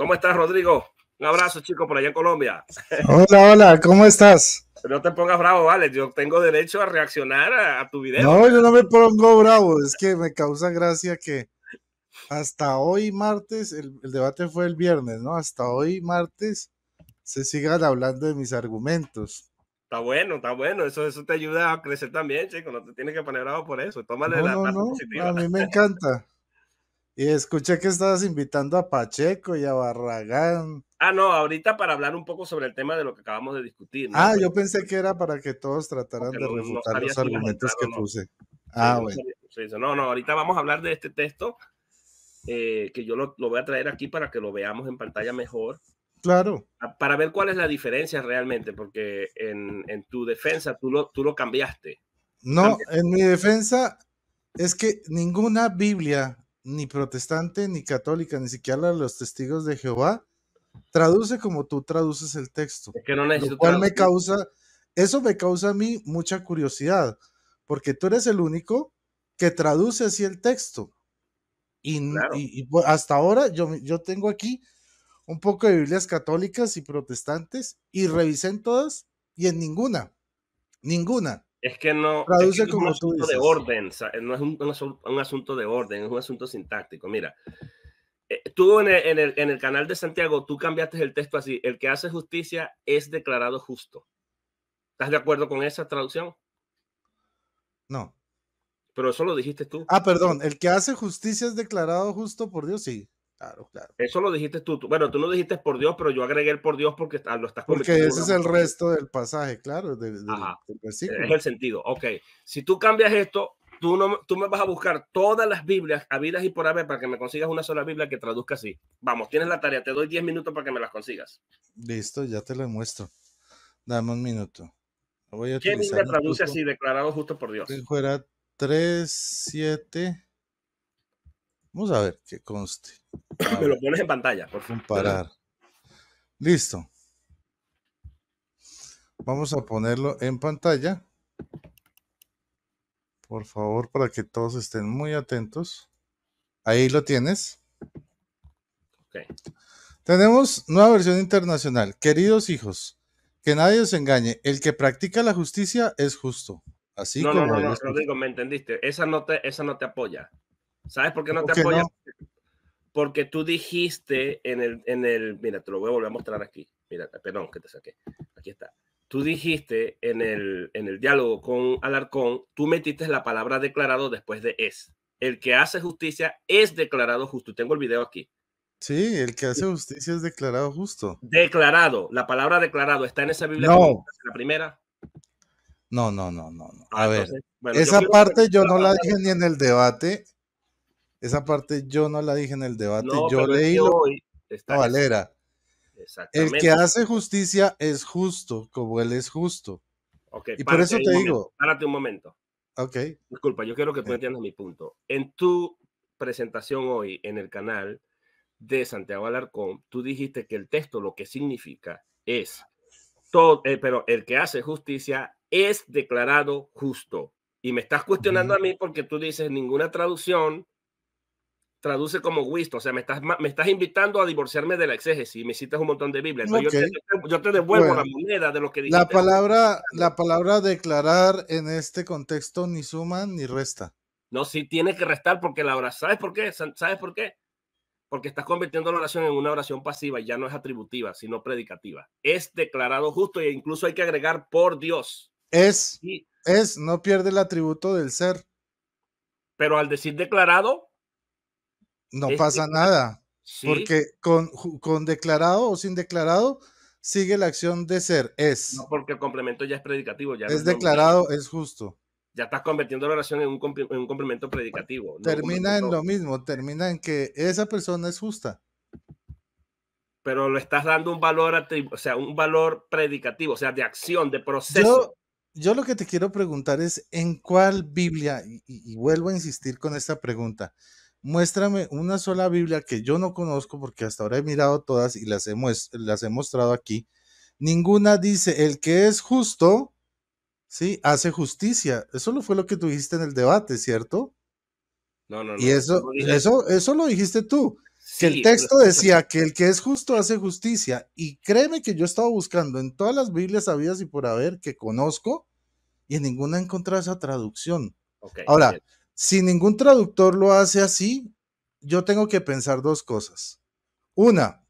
¿Cómo estás, Rodrigo? Un abrazo, chico, por allá en Colombia. Hola, hola, ¿cómo estás? No te pongas bravo, vale. Yo tengo derecho a reaccionar a tu video. No, yo no me pongo bravo, es que me causa gracia que hasta hoy martes, el debate fue el viernes, ¿no? Hasta hoy martes se sigan hablando de mis argumentos. Está bueno, está bueno. Eso te ayuda a crecer también, chico. No te tienes que poner bravo por eso. Tómale No, la no, parte no, positiva. a mí me encanta. Y escuché que estabas invitando a Pacheco y a Barragán. Ah, no, ahorita para hablar un poco sobre el tema de lo que acabamos de discutir, ¿no? Ah, Pero yo pensé que era para que todos trataran porque de no refutar sabía los si ibas a entrar argumentos o que no. puse. Sí, Ah, no bueno. sabía. Sí, no, ahorita vamos a hablar de este texto que yo lo voy a traer aquí para que lo veamos en pantalla mejor. Claro. Para ver cuál es la diferencia realmente, porque en tu defensa tú lo cambiaste. No, en mi defensa es que ninguna Biblia, ni protestante, ni católica, ni siquiera la de los testigos de Jehová, traduce como tú traduces el texto. Es que no Lo necesito cual traducir. eso me causa a mí mucha curiosidad, porque tú eres el único que traduce así el texto. Claro. Hasta ahora yo tengo aquí un poco de Biblias católicas y protestantes y revisé en todas y en ninguna Es que no traduce es un como tú asunto de dices. orden, no es un asunto de orden, es un asunto sintáctico. Mira, tú en el canal de Santiago, tú cambiaste el texto así: el que hace justicia es declarado justo. ¿Estás de acuerdo con esa traducción? No. Pero eso lo dijiste tú. Ah, perdón, el que hace justicia es declarado justo por Dios, sí, claro, claro. Eso lo dijiste tú. Bueno, tú no dijiste por Dios, pero yo agregué el por Dios porque lo estás Porque convirtiendo en ese una es el oración. resto del pasaje, claro, Ajá. del Es versículo. el sentido. Ok. Si tú cambias esto, tú me vas a buscar todas las Biblias habidas y por haber para que me consigas una sola Biblia que traduzca así. Vamos, tienes la tarea. Te doy 10 minutos para que me las consigas. Listo, ya te lo muestro. Dame un minuto. Voy a ¿Qué utilizar Biblia traduce incluso así, declarado justo por Dios? fuera 3:7. Vamos a ver que conste. A Me ver, lo pones en pantalla, por favor. comparar. Listo. Vamos a ponerlo en pantalla. Por favor, para que todos estén muy atentos. Ahí lo tienes. Okay. Tenemos nueva versión internacional. Queridos hijos, que nadie os engañe. El que practica la justicia es justo, así No, como él es Rodrigo, justo. me entendiste. Esa no te apoya. ¿Sabes por qué no ¿Cómo te que apoya? no? Porque tú dijiste mira, te lo voy a volver a mostrar aquí. Mira, perdón, que te saqué. Aquí está. Tú dijiste en el diálogo con Alarcón, tú metiste la palabra declarado después de es. El que hace justicia es declarado justo. Tengo el video aquí. Sí, el que hace justicia es declarado justo. Declarado. La palabra declarado está en esa Biblia que me No, dijiste, la primera. no, no, no, no, no. Ah, A ver, entonces, bueno, yo esa quiero que me parte pongas yo la no la pantalla. dije ni en el debate. Esa parte yo no la dije en el debate. No, Yo pero es leí que lo hoy que está Valera. El que exactamente. hace justicia es justo, como él es justo. Ok, Y por párate eso ahí te un momento. digo, Párate un momento. ok, Disculpa, yo quiero que tú entiendas mi punto. En tu presentación hoy en el canal de Santiago Alarcón, tú dijiste que el texto lo que significa es todo, pero el que hace justicia es declarado justo. Y me estás cuestionando ujú, a mí porque tú dices ninguna traducción traduce como Wisto, o sea, me estás invitando a divorciarme de la exégesis y me citas un montón de Biblia. Entonces ok, yo te devuelvo la bueno. moneda de lo que La dijiste. palabra, la palabra declarar en este contexto ni suma ni resta. No, sí tiene que restar porque la oración, ¿sabes por qué? ¿Sabes por qué? Porque estás convirtiendo la oración en una oración pasiva y ya no es atributiva, sino predicativa. Es declarado justo e incluso hay que agregar por Dios. Es, Y, no pierde el atributo del ser. pero al decir declarado, No es pasa nada, sí, porque con declarado o sin declarado sigue la acción de ser. no porque el complemento ya es predicativo, ya no Es es nominal. declarado, es justo. Ya estás convirtiendo la oración en un complemento predicativo, no un Termina en complemento, lo mismo, termina en que esa persona es justa. pero le estás dando un valor, o sea, un valor predicativo, o sea, de acción, de proceso. Yo, yo lo que te quiero preguntar es, ¿en cuál Biblia? Y vuelvo a insistir con esta pregunta. Muéstrame una sola Biblia que yo no conozco porque hasta ahora he mirado todas y las he mostrado aquí. Ninguna dice, el que es justo, sí, hace justicia. Eso fue lo que tú dijiste en el debate, ¿cierto? No, Y yo no dije eso. eso lo dijiste tú. Que el Sí, pero texto escúchame. decía que el que es justo hace justicia. Y créeme que yo he estado buscando en todas las Biblias habidas y por haber que conozco y en ninguna he encontrado esa traducción. Ok, Ahora, bien. si ningún traductor lo hace así, yo tengo que pensar dos cosas. Una,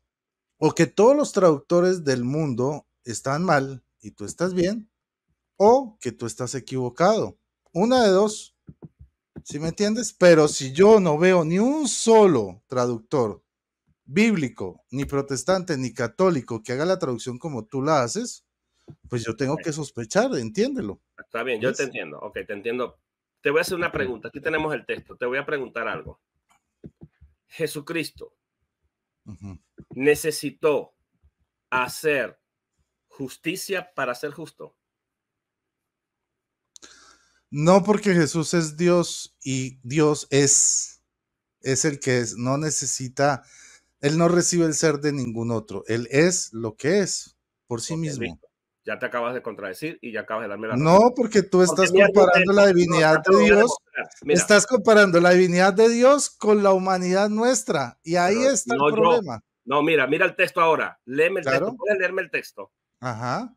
o que todos los traductores del mundo están mal y tú estás bien, o que tú estás equivocado. Una de dos, ¿sí me entiendes? Pero si yo no veo ni un solo traductor bíblico, ni protestante, ni católico que haga la traducción como tú la haces, pues yo tengo que sospechar, entiéndelo. Está bien, yo te ¿Ves? entiendo. Ok, te entiendo. Te voy a hacer una pregunta. Aquí tenemos el texto. Te voy a preguntar algo. Jesucristo Ujú. necesitó hacer justicia para ser justo. No, porque Jesús es Dios y Dios es el que es, no necesita, él no recibe el ser de ningún otro, él es lo que es por sí Ok, mismo. listo. Ya te acabas de contradecir y ya acabas de darme la razón. No, porque tú Porque estás mi comparando argumento, la no, divinidad ya te de lo voy a Dios, demostrar. Mira, estás comparando la divinidad de Dios con la humanidad nuestra, y ahí pero está el no yo. problema. No, mira el texto ahora. Léeme el texto. Claro, ¿Puedes leerme el texto? ajá.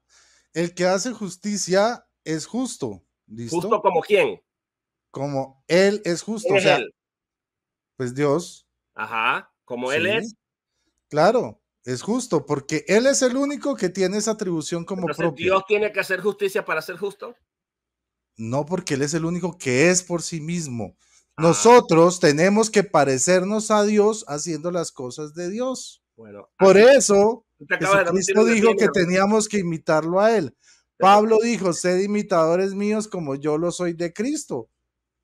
El que hace justicia es justo, Justo ¿listo? como quién. Como él es ¿Quién justo, o es sea, él? pues Dios, Ajá. Como él sí, es. claro, es justo, porque él es el único que tiene esa atribución como Entonces, propia. Dios tiene que hacer justicia para ser justo. No, porque él es el único que es por sí mismo. Ah, Nosotros tenemos que parecernos a Dios haciendo las cosas de Dios. bueno, Por así. eso Tú te acabas de dar un tiro Jesucristo en el pie, dijo que mira, teníamos que imitarlo a él. pero Pablo dijo, sed imitadores míos como yo lo soy de Cristo.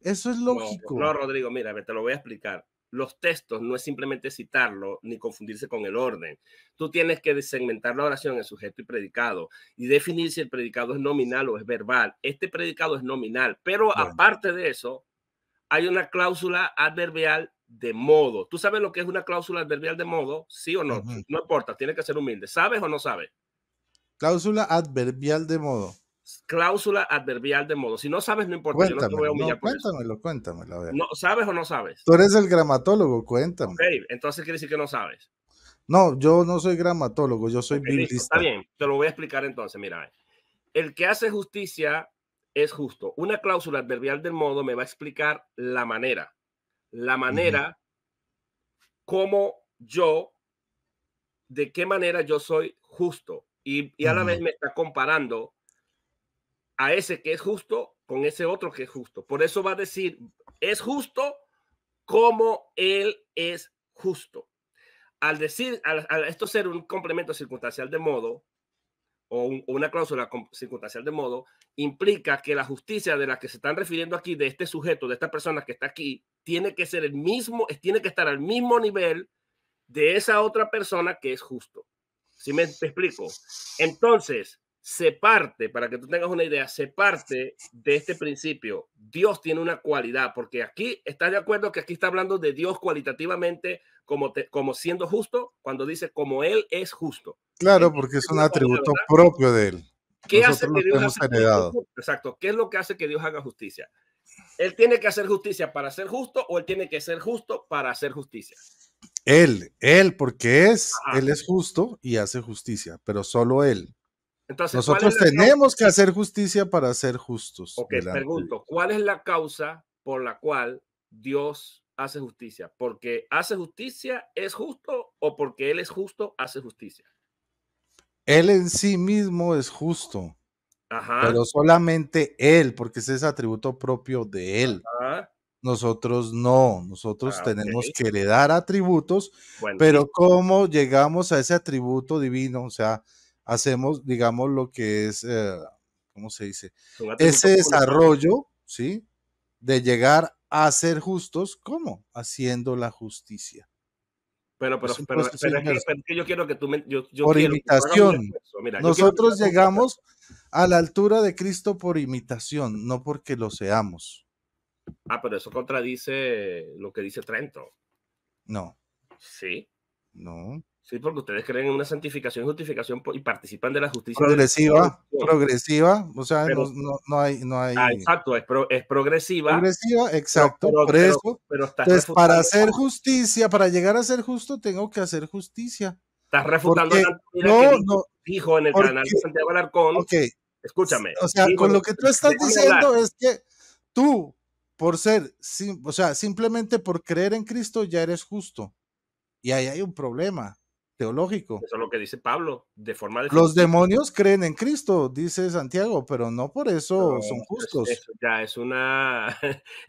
Eso es no, no, lógico. Rodrigo, mira, te lo voy a explicar. Los textos no es simplemente citarlo ni confundirse con el orden. Tú tienes que segmentar la oración en sujeto y predicado y definir si el predicado es nominal o es verbal. Este predicado es nominal, pero Bueno, aparte de eso, hay una cláusula adverbial de modo. ¿Tú sabes lo que es una cláusula adverbial de modo? ¿Sí o no? ujú. No importa, tiene que ser humilde. ¿Sabes o no sabes? Cláusula adverbial de modo. Cláusula adverbial de modo. Si no sabes, no importa, yo no te voy a Cuéntamelo, no, humillar por eso. cuéntamelo, a ver. No, ¿sabes o no sabes? Tú eres el gramatólogo, Ok, cuéntame. entonces quiere decir que no sabes. No, yo no soy gramatólogo, yo soy Ok, listo, está biblista. bien. Te lo voy a explicar entonces. Mira, el que hace justicia es justo. Una cláusula adverbial del modo me va a explicar la manera. La Ujú, manera como yo, de qué manera yo soy justo. Y a la vez ujú. me está comparando a ese que es justo con ese otro que es justo. Por eso va a decir, es justo como él es justo. Al decir, al esto ser un complemento circunstancial de modo, o una cláusula circunstancial de modo, implica que la justicia de la que se están refiriendo aquí, de este sujeto, de esta persona que está aquí, tiene que ser el mismo, tiene que estar al mismo nivel de esa otra persona que es justo. ¿Sí me explico? Entonces, se parte, para que tú tengas una idea, se parte de este principio. Dios tiene una cualidad, porque aquí, ¿estás de acuerdo que aquí está hablando de Dios cualitativamente como siendo justo? Cuando dice como Él es justo. Claro, Entonces, porque es es un una cualidad, atributo ¿verdad? propio de él. ¿Qué hace Nosotros lo que Dios tenemos hace heredado. exacto? ¿Qué es lo que hace que Dios haga justicia? ¿Él tiene que hacer justicia para ser justo o él tiene que ser justo para hacer justicia? Porque Ajá. él es justo y hace justicia, pero solo él. Entonces, ¿cuál es Nosotros la causa? tenemos que hacer justicia para ser justos Ok, delante de pregunto, Dios. ¿cuál es la causa por la cual Dios hace justicia? ¿Porque hace justicia es justo o porque Él es justo hace justicia? Él en sí mismo es justo, Ajá, pero solamente él, porque ese es atributo propio de él. ajá. Nosotros no, nosotros Ah, ok. tenemos que heredar atributos, Bueno, pero listo. ¿cómo llegamos a ese atributo divino? O sea, hacemos, digamos, lo que es, ¿cómo se dice? Es un atributo Ese comunitario. desarrollo, ¿sí? De llegar a ser justos, ¿cómo? Haciendo la justicia. Es un proceso inverso, Pero es que yo quiero que yo por quiero que tú hagas un imitación. esfuerzo. Mira, yo quiero que tú Nosotros hagas un esfuerzo. llegamos a la altura de Cristo por imitación, no porque lo seamos. Ah, pero eso contradice lo que dice Trento. No, Sí, no. Sí, porque ustedes creen en una santificación y justificación y participan de la justicia. Progresiva, o sea, pero, no hay. Exacto, es progresiva. Progresiva, exacto, por eso. Estás entonces, para refutando. hacer justicia, para llegar a ser justo, tengo que hacer justicia. Estás refutando Porque, la doctrina que no, dijo en el canal de Santiago Alarcón. Ok, Escúchame. o sea, con lo que tú estás diciendo es que tú, por ser, o sea, simplemente por creer en Cristo ya eres justo. Y ahí hay un problema teológico. Eso es lo que dice Pablo, de forma definitiva. Los demonios creen en Cristo, dice Santiago, pero no por eso son justos. Eso ya es una...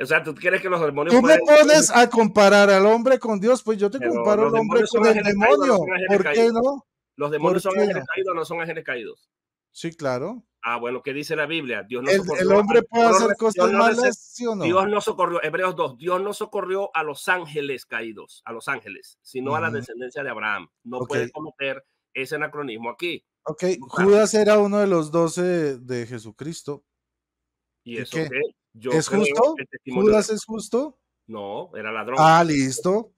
O sea, ¿tú quieres que los demonios Tú me pones a comparar al hombre con Dios? Pues yo te comparo al hombre con el demonio. ¿Por qué no? ¿Los demonios son ángeles caídos o no son ángeles caídos? Sí, claro. Ah, bueno, ¿qué dice la Biblia? Dios no socorrió. ¿El hombre puede hacer cosas malas, sí o no? Dios no socorrió, Hebreos 2, Dios no socorrió a los ángeles caídos, a los ángeles, sino a la descendencia de Abraham. No puede cometer ese anacronismo aquí. Ok, Judas era uno de los 12 de Jesucristo. ¿Y eso qué? ¿Es justo? ¿Judas es justo? No, era ladrón. Ah, listo.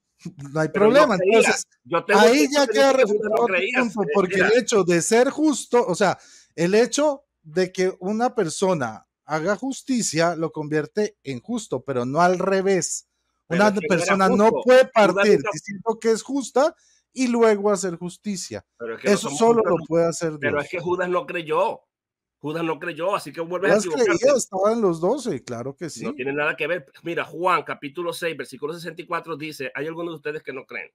No hay problema. Entonces, ahí ya queda refutado tu punto, porque el hecho de ser justo, o sea, el hecho de que una persona haga justicia lo convierte en justo, pero no al revés. Una persona no puede partir diciendo que es justa y luego hacer justicia. Eso solo lo puede hacer Dios. Pero es que Judas no creyó. Judas no creyó, así que vuelves a equivocarte. Estaban los 12, claro que sí. No tiene nada que ver. Mira, Juan, capítulo 6, versículo 64, dice, hay algunos de ustedes que no creen.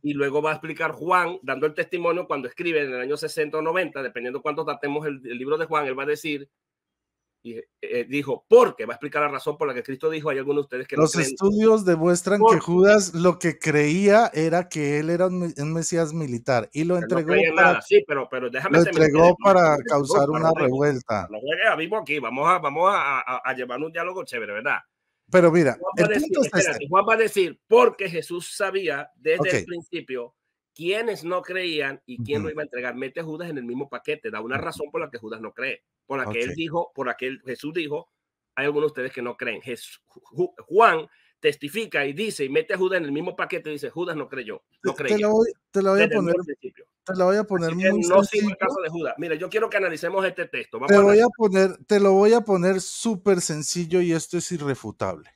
Y luego va a explicar Juan, dando el testimonio cuando escribe en el año 60 o 90, dependiendo cuánto tratemos el libro de Juan, él va a decir, y dijo, porque va a explicar la razón por la que Cristo dijo, hay algunos de ustedes que no creen. Los estudios demuestran que Judas lo que creía era que él era un mesías militar y lo entregó para, sí, pero déjame lo entregó para causar una revuelta. No juegues vivo aquí, vamos a llevar un diálogo chévere, ¿verdad? Pero mira, Juan va a decir, porque Jesús sabía desde el principio quiénes no creían y quién lo iba a entregar. Mete a Judas en el mismo paquete, da una razón por la que Judas no cree, por la que él dijo, por la que Jesús dijo, hay algunos de ustedes que no creen. Juan testifica y dice, y mete a Judas en el mismo paquete y dice, Judas no creyó, no creía. Te la voy a poner muy no sigo el caso de Judas. Mira, yo quiero que analicemos este texto. Te lo voy a poner súper sencillo y esto es irrefutable.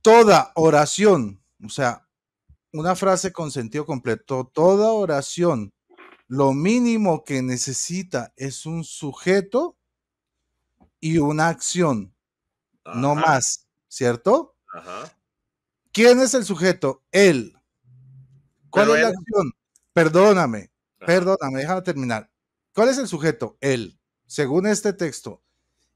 Toda oración, o sea, una frase con sentido completo, toda oración, lo mínimo que necesita es un sujeto y una acción, no más, ¿cierto? ¿Quién es el sujeto? Él. ¿Cuál es la acción? Perdóname, déjame terminar. ¿Cuál es el sujeto? Él, según este texto.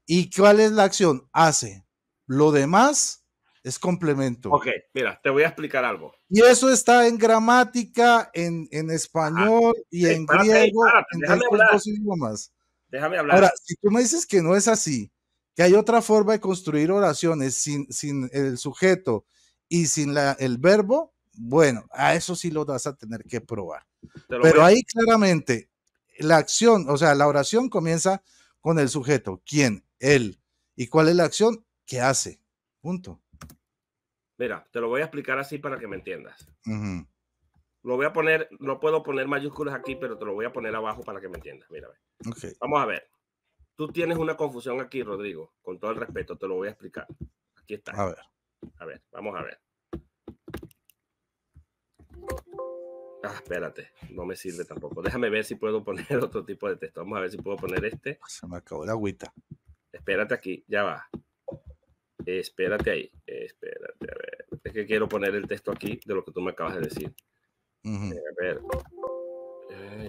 ¿Y cuál es la acción? Hace. Lo demás es complemento. Ok, mira, te voy a explicar algo. Y eso está en gramática, en español y en griego, en estos dos idiomas. Déjame hablar. Ahora, si tú me dices que no es así, que hay otra forma de construir oraciones sin el sujeto y sin el verbo, bueno, a eso sí lo vas a tener que probar. Pero ahí claramente la acción, o sea, la oración comienza con el sujeto. ¿Quién? Él. ¿Y cuál es la acción? ¿Qué hace? Punto. Mira, te lo voy a explicar así para que me entiendas. Lo voy a poner, no puedo poner mayúsculas aquí, pero te lo voy a poner abajo para que me entiendas. Mira, vamos a ver. Tú tienes una confusión aquí, Rodrigo. Con todo el respeto, te lo voy a explicar. Aquí está. A ver, vamos a ver. Espérate, no me sirve tampoco. Déjame ver si puedo poner otro tipo de texto. Vamos a ver si puedo poner este. Se me acabó la agüita. Espérate aquí, ya va. Espérate ahí. Espérate, a ver. Es que quiero poner el texto aquí de lo que tú me acabas de decir. A ver.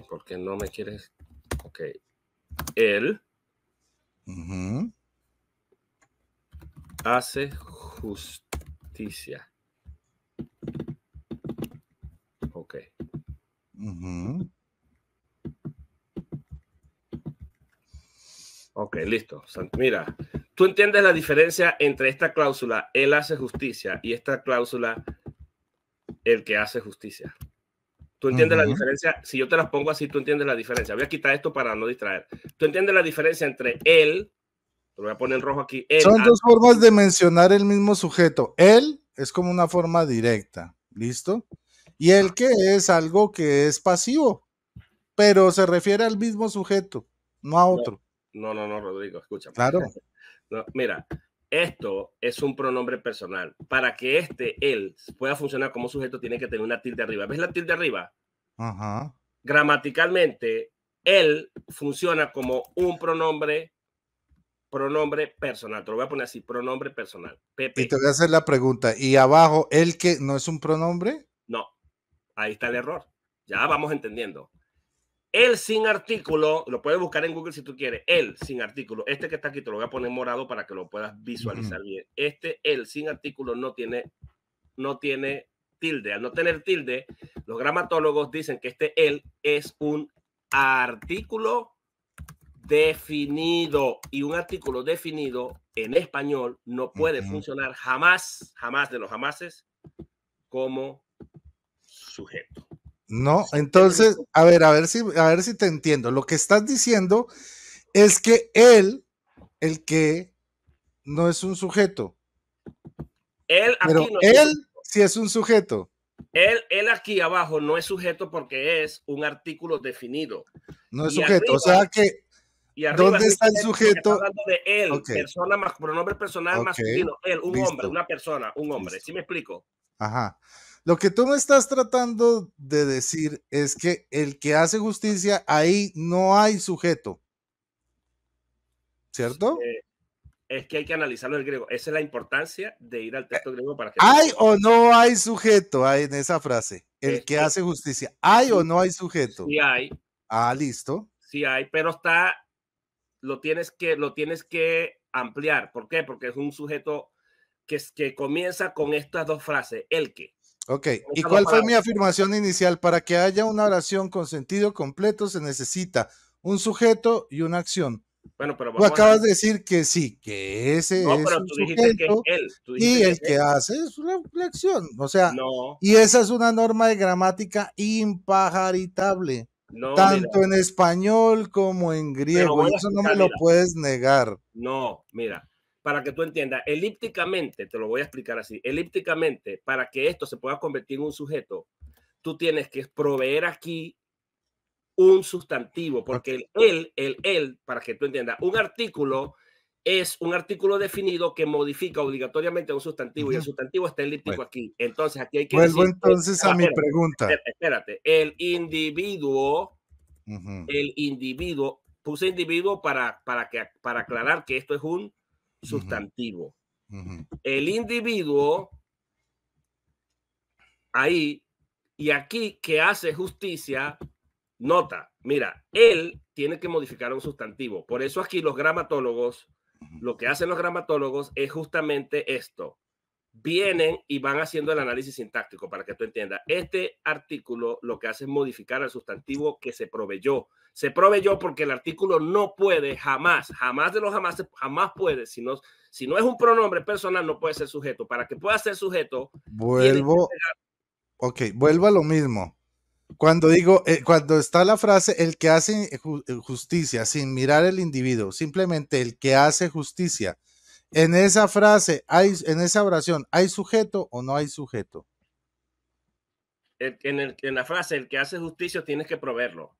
¿Por qué no me quieres? Ok. Él hace justicia. Ok. Ok, listo. Mira, tú entiendes la diferencia entre esta cláusula, él hace justicia, y esta cláusula, el que hace justicia. ¿Tú entiendes la diferencia? Si yo te las pongo así, tú entiendes la diferencia. Voy a quitar esto para no distraer. ¿Tú entiendes la diferencia entre él? Te lo voy a poner en rojo aquí. Son dos formas de mencionar el mismo sujeto. Él es como una forma directa. ¿Listo? Y el que es algo que es pasivo, pero se refiere al mismo sujeto, no a No, otro. no, Rodrigo, escúchame. Claro. No, mira, esto es un pronombre personal. Para que él, pueda funcionar como sujeto, tiene que tener una tilde arriba. ¿Ves la tilde arriba? Ajá. Gramaticalmente, él funciona como un pronombre personal. Te lo voy a poner así, pronombre personal. Y te PP. voy a hacer la pregunta. ¿Y abajo, el que no es un pronombre? No, ahí está el error. Ya vamos entendiendo. El sin artículo, lo puedes buscar en Google si tú quieres. El sin artículo, este que está aquí te lo voy a poner morado para que lo puedas visualizar bien. El sin artículo no tiene tilde. Al no tener tilde, los gramatólogos dicen que el es un artículo definido, y un artículo definido en español no puede funcionar jamás, jamás de los jamases, como sujeto. No, entonces, a ver si te entiendo. Lo que estás diciendo es que el que no es un sujeto, Él pero aquí no es un él sujeto. sí es un sujeto. Él aquí abajo no es sujeto porque es un artículo definido. No es Y sujeto. O arriba, sea que, y arriba es ¿dónde un está el sujeto porque está sujeto? hablando de él, Ok, persona más pronombre personal ok, masculino, él, un hombre, listo, una persona, un hombre. listo. ¿Sí me explico? Ajá. Lo que tú me estás tratando de decir es que el que hace justicia, ahí no hay sujeto, ¿cierto? Eh, es que hay que analizarlo en griego. Esa es la importancia de ir al texto griego para que tú ¿Hay entiendas. o no hay sujeto ahí en esa frase? El Es que que hace justicia. ¿Hay o sí, no hay sujeto? sí hay, Ah, listo. sí hay, pero lo tienes que ampliar. ¿Por qué? Porque es un sujeto que comienza con estas dos frases, el que, Ok. con ¿Y estas dos cuál fue palabras. mi afirmación inicial? Para que haya una oración con sentido completo se necesita un sujeto y una acción. Bueno, pero Tú vamos a... acabas de decir que sí, que ese No, es pero un tú dijiste que es sujeto él. Tú y dijiste que es el que él. hace es una acción. O sea, No, y esa es una norma de gramática impajaritable, no, mira, tanto en español como en te lo griego, y voy a eso no me explicar, lo mira. puedes negar. No, mira, para que tú entiendas, elípticamente, te lo voy a explicar así, elípticamente, para que esto se pueda convertir en un sujeto, tú tienes que proveer aquí un sustantivo, Ok, porque él, para que tú entiendas, un artículo es un artículo definido que modifica obligatoriamente a un sustantivo y el ujú. sustantivo está elíptico Bueno, aquí. Entonces, aquí hay que vuelvo decir que, entonces a mi pregunta. espérate, Ujú, el individuo, puse individuo para aclarar que esto es un ujú, sustantivo. ujú. El individuo ahí y aquí que hace justicia, nota, mira, él tiene que modificar un sustantivo. Por eso aquí los gramatólogos, lo que hacen los gramatólogos es justamente esto. Vienen y van haciendo el análisis sintáctico para que tú entiendas. Este artículo lo que hace es modificar el sustantivo que se proveyó. Se proveyó porque el artículo no puede jamás, jamás de los jamás, jamás puede, si no es un pronombre personal, no puede ser sujeto. Para que pueda ser sujeto, tiene que... Vuelvo, ok, vuelvo a lo mismo. Cuando digo, cuando está la frase, el que hace justicia sin mirar el individuo, simplemente el que hace justicia, en esa frase, en esa oración, ¿hay sujeto o no hay sujeto? En la frase, el que hace justicia tienes que proveerlo.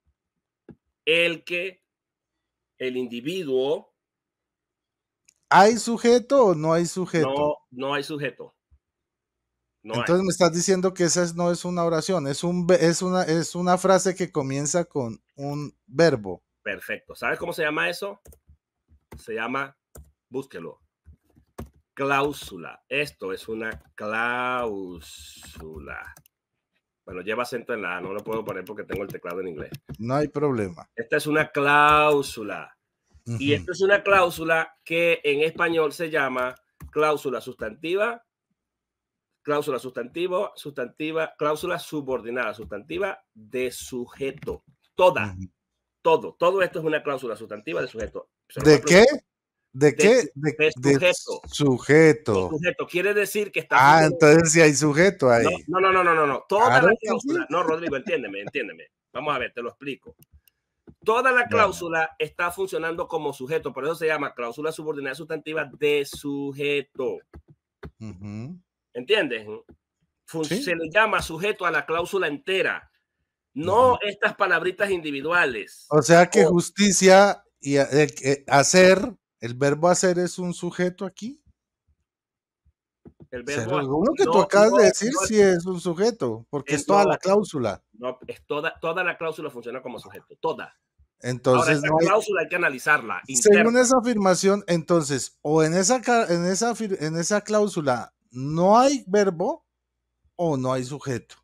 El que, el individuo, ¿Hay sujeto o no hay sujeto? no hay sujeto. No hay. Entonces me estás diciendo que esa no es una oración, es una frase que comienza con un verbo. Perfecto. ¿Sabes cómo se llama eso? Se llama, búsquelo, cláusula. Esto es una cláusula. Bueno, lleva acento en la A, no lo puedo poner porque tengo el teclado en inglés. No hay problema. Esta es una cláusula. Y Ujú, esto es una cláusula que en español se llama cláusula sustantiva, cláusula sustantivo, sustantiva, cláusula subordinada, sustantiva de sujeto. Toda, ujú. todo esto es una cláusula sustantiva de sujeto. Se lo voy a ¿De qué? preguntar. ¿De De, qué? de De sujeto. De sujeto. sujeto. Quiere decir que está Ah, funcionando. entonces sí hay sujeto No, ahí. no, no, no, no, no, no. Toda Claro la que cláusula. sí. No, Rodrigo, entiéndeme, entiéndeme. Vamos a ver, te lo explico. Toda la Bueno. cláusula está funcionando como sujeto, por eso se llama cláusula subordinada sustantiva de sujeto. Ujú. ¿Entiendes? Sí. Se le llama sujeto a la cláusula entera, Ujú. no estas palabritas individuales. O sea que O justicia y hacer, el verbo hacer es un sujeto aquí. el verbo Según lo que tú no, acabas de decir, no, sí es un sujeto, porque es toda la no, cláusula. no, es toda la cláusula funciona como sujeto, toda. Ahora, Entonces, esa no hay, cláusula hay que analizarla según interna. esa afirmación, entonces, o en esa cláusula no hay verbo o no hay sujeto.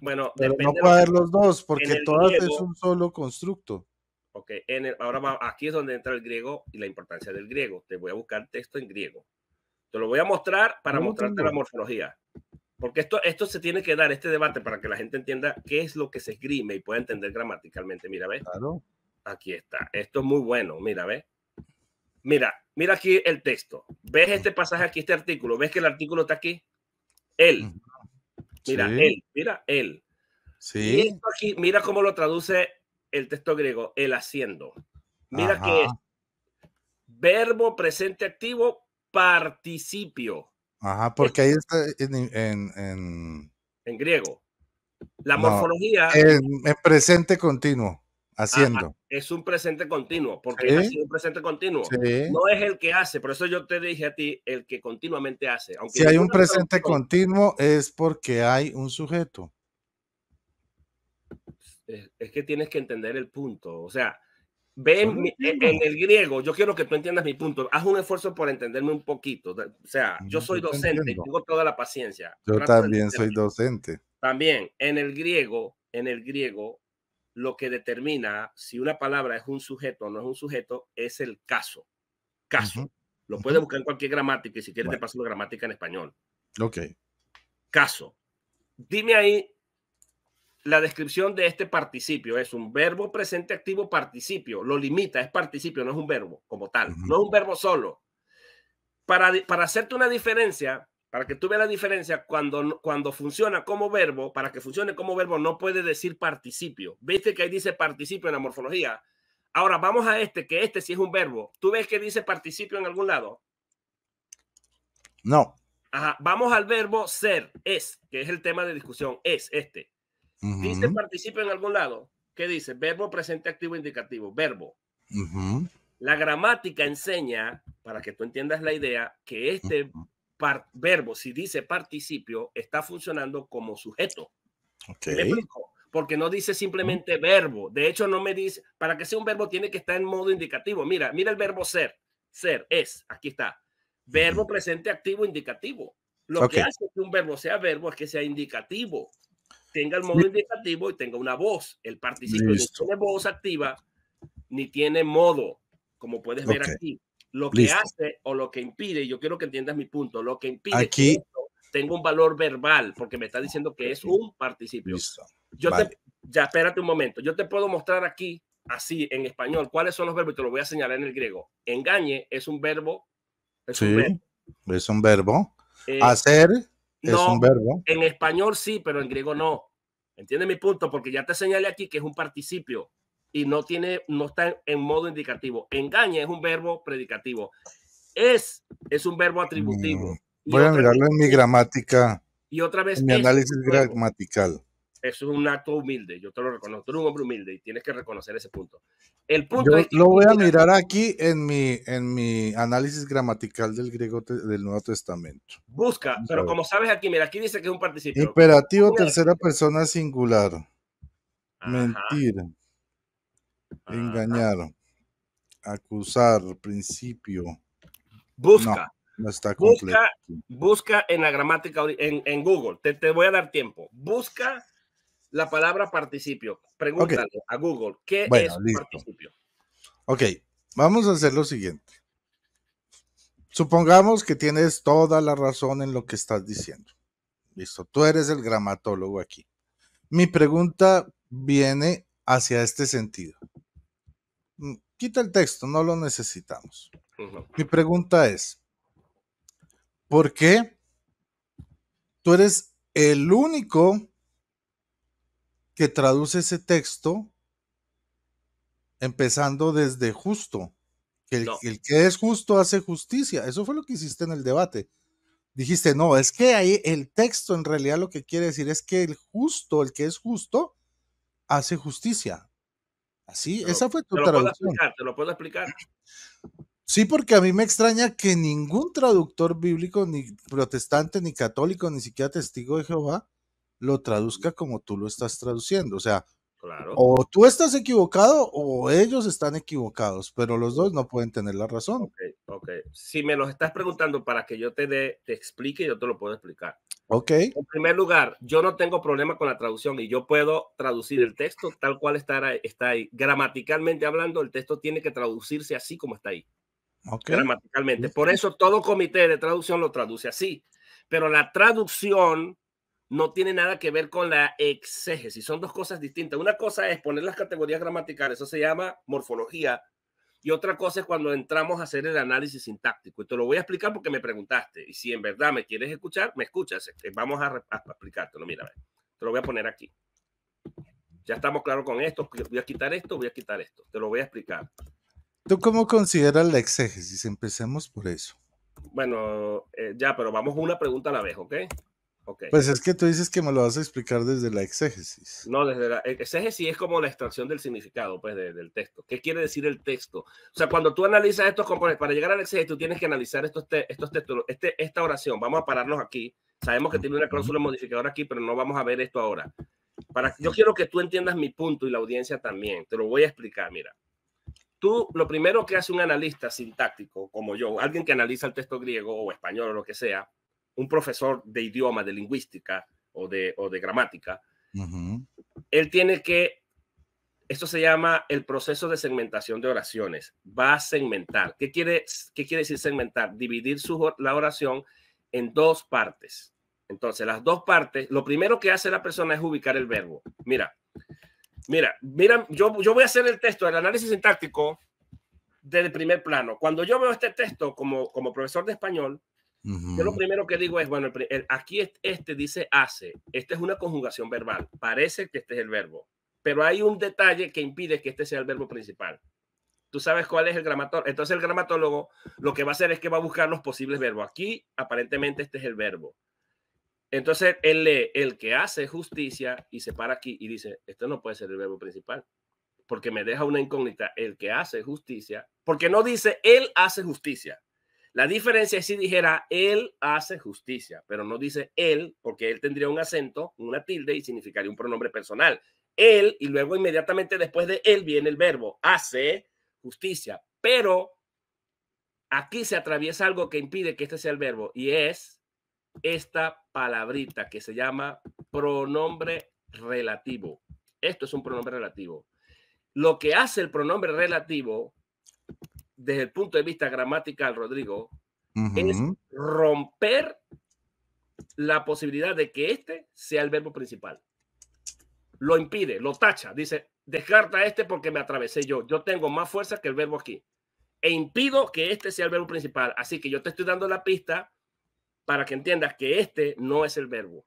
Bueno, Pero no depende de lo puede que haber los dos, en porque el todas es griego. un solo constructo. Ok, aquí es donde entra el griego y la importancia del griego. Te voy a buscar texto en griego. Te lo voy a mostrar para Yo lo mostrarte la tengo. morfología. Porque esto se tiene que dar, este debate, para que la gente entienda qué es lo que se esgrime y pueda entender gramaticalmente. Mira, ¿ves? Claro. Aquí está. Esto es muy bueno. Mira, ¿ves? Mira aquí el texto. ¿Ves este pasaje aquí, este artículo? ¿Ves que el artículo está aquí? Él. Ujú. Mira, Sí, él. Mira, él. Y sí. esto aquí, mira cómo lo traduce el texto griego, el haciendo. Mira que es Ajá. verbo presente activo participio. Ajá, Es porque ahí está en griego. La no, morfología en presente continuo, haciendo. es un presente continuo, porque es Sí, así un presente continuo. sí. No es el que hace, por eso yo te dije a ti el que continuamente hace, aunque Si hay un ninguna presente traducción. continuo es porque hay un sujeto. Es que tienes que entender el punto. O sea, ve Yo lo en entiendo. el griego, yo quiero que tú entiendas mi punto. Haz un esfuerzo por entenderme un poquito. O sea, yo soy Yo te docente y entiendo. tengo toda la paciencia. Yo Trato de también soy entenderte. docente. También en el griego, lo que determina si una palabra es un sujeto o no es un sujeto es el caso. Ujú, Caso. Lo ujú. puedes buscar en cualquier gramática y si quieres te Bueno, paso la gramática en español. okey. Caso. Dime ahí la descripción de este participio. Es un verbo presente activo participio. Lo limita, es participio, no es un verbo como tal. Ujú. No es un verbo solo. Para hacerte una diferencia, para que tú veas la diferencia, cuando funciona como verbo, para que funcione como verbo, no puede decir participio. ¿Viste que ahí dice participio en la morfología? Ahora vamos a que este sí es un verbo. ¿Tú ves que dice participio en algún lado? No. Ajá. Vamos al verbo ser, es, que es el tema de discusión, es este. ¿Dice Ujú, participio en algún lado? ¿Qué dice? Verbo presente activo indicativo, verbo. ujú, La gramática enseña, para que tú entiendas la idea, que este ujú. verbo, si dice participio, está funcionando como sujeto. ¿Sí me Okey. explico? Porque no dice Ujú, simplemente verbo. De hecho, no me dice, para que sea un verbo tiene que estar en modo indicativo. Mira el verbo ser. Ser, es, aquí está. ujú. Verbo presente activo indicativo. Lo que Okey, hace que un verbo sea verbo es que sea indicativo, tenga el sí, modo indicativo y tenga una voz. El participio ni listo. tiene voz activa ni tiene modo, como puedes ver Okey, aquí. Lo que listo. hace o lo que impide, yo quiero que entiendas mi punto, lo que impide que Aquí esto tenga un valor verbal, porque me está diciendo que es okey, un participio. listo. Yo te, Vale. ya espérate un momento, yo te puedo mostrar aquí, así en español, cuáles son los verbos y te lo voy a señalar en el griego. Engañe es un verbo, es un verbo. Sí, es un verbo. Eh, Hacer es un no, verbo. en español sí, pero en griego no. ¿Entiendes mi punto? Porque ya te señalé aquí que es un participio y no está en modo indicativo. Engaña es un verbo predicativo. Es un verbo Mm, atributivo. Y voy a otra vez mirarlo en mi gramática, es en mi un análisis verbo. gramatical. Eso es un acto humilde. Yo te lo reconozco. Tú eres un hombre humilde y tienes que reconocer ese punto. El punto Yo es que lo aquí, voy a mira, mirar aquí en mi análisis gramatical del griego del Nuevo Testamento. busca, Vamos a pero ver. como sabes aquí, mira, aquí dice que es un participio. Imperativo Un tercera ejemplo. persona singular. Ajá, Mentir, ajá. engañar, acusar, principio. No, Busca. no está completo Busca, aquí. busca en la gramática, en Google, te voy a dar tiempo. Busca la palabra participio. Ok, Pregúntale a Google, ¿qué bueno, es un listo. participio? Ok, vamos a hacer lo siguiente. Supongamos que tienes toda la razón en lo que estás diciendo. Listo, tú eres el gramatólogo aquí. Mi pregunta viene hacia este sentido. Quita el texto, no lo necesitamos. Ujú. Mi pregunta es, ¿por qué tú eres el único que traduce ese texto empezando desde justo? Que No, el que es justo hace justicia. Eso fue lo que hiciste en el debate. Dijiste, no, es que ahí el texto en realidad lo que quiere decir es que el justo, el que es justo, hace justicia. Así, esa fue tu Te lo puedo traducción. explicar, te lo puedo explicar. Sí, porque a mí me extraña que ningún traductor bíblico, ni protestante, ni católico, ni siquiera testigo de Jehová, lo traduzca como tú lo estás traduciendo. O sea, Claro. o tú estás equivocado o ellos están equivocados, pero los dos no pueden tener la razón. Ok, ok. Si me los estás preguntando para que yo te explique, yo te lo puedo explicar. Ok, En primer lugar, yo no tengo problema con la traducción y yo puedo traducir el texto tal cual está ahí. Gramaticalmente hablando, el texto tiene que traducirse así como está ahí, ok. gramaticalmente. Por Listo. eso todo comité de traducción lo traduce así. Pero la traducción no tiene nada que ver con la exégesis. Son dos cosas distintas. Una cosa es poner las categorías gramaticales, eso se llama morfología. Y otra cosa es cuando entramos a hacer el análisis sintáctico. Y te lo voy a explicar porque me preguntaste. Y si en verdad me quieres escuchar, me escuchas. Vamos a explicártelo. Mira, te lo voy a poner aquí. Ya estamos claros con esto. Voy a quitar esto, voy a quitar esto. Te lo voy a explicar. ¿Tú cómo consideras la exégesis? Empecemos por eso. Bueno, ya, pero vamos una pregunta a la vez, ¿ok? Ok. Pues es que tú dices que me lo vas a explicar desde la exégesis. No, desde la exégesis es como la extracción del significado pues, del texto. ¿Qué quiere decir el texto? O sea, cuando tú analizas estos componentes, para llegar al exégesis, tú tienes que analizar estos textos, esta oración. Vamos a pararnos aquí. Sabemos que tiene una cláusula modificadora aquí, pero no vamos a ver esto ahora. Yo quiero que tú entiendas mi punto y la audiencia también. Te lo voy a explicar. Mira, tú lo primero que hace un analista sintáctico, como yo, alguien que analiza el texto griego o español o lo que sea, un profesor de idioma, de lingüística o de gramática, él tiene que, esto se llama el proceso de segmentación de oraciones. Va a segmentar. ¿Qué quiere decir segmentar? Dividir la oración en dos partes. Entonces, las dos partes, lo primero que hace la persona es ubicar el verbo. Mira, yo voy a hacer el texto, el análisis sintáctico desde el primer plano. Cuando yo veo este texto como profesor de español, yo lo primero que digo es, bueno, aquí este dice hace. Esta es una conjugación verbal. Parece que este es el verbo. Pero hay un detalle que impide que este sea el verbo principal. Tú sabes cuál es el gramatólogo. Entonces el gramatólogo lo que va a hacer es que va a buscar los posibles verbos. Aquí aparentemente este es el verbo. Entonces él lee el que hace justicia y se para aquí y dice, esto no puede ser el verbo principal. Porque me deja una incógnita, el que hace justicia, porque no dice él hace justicia. La diferencia es si dijera él hace justicia, pero no dice él, porque él tendría un acento, una tilde y significaría un pronombre personal. Él, y luego inmediatamente después de él viene el verbo hace justicia. Pero aquí se atraviesa algo que impide que este sea el verbo y es esta palabrita que se llama pronombre relativo. Esto es un pronombre relativo. Lo que hace el pronombre relativo, desde el punto de vista gramatical, Rodrigo, es romper la posibilidad de que este sea el verbo principal. Lo impide, lo tacha, dice, descarta este porque me atravesé yo. Yo tengo más fuerza que el verbo aquí. E impido que este sea el verbo principal. Así que yo te estoy dando la pista para que entiendas que este no es el verbo.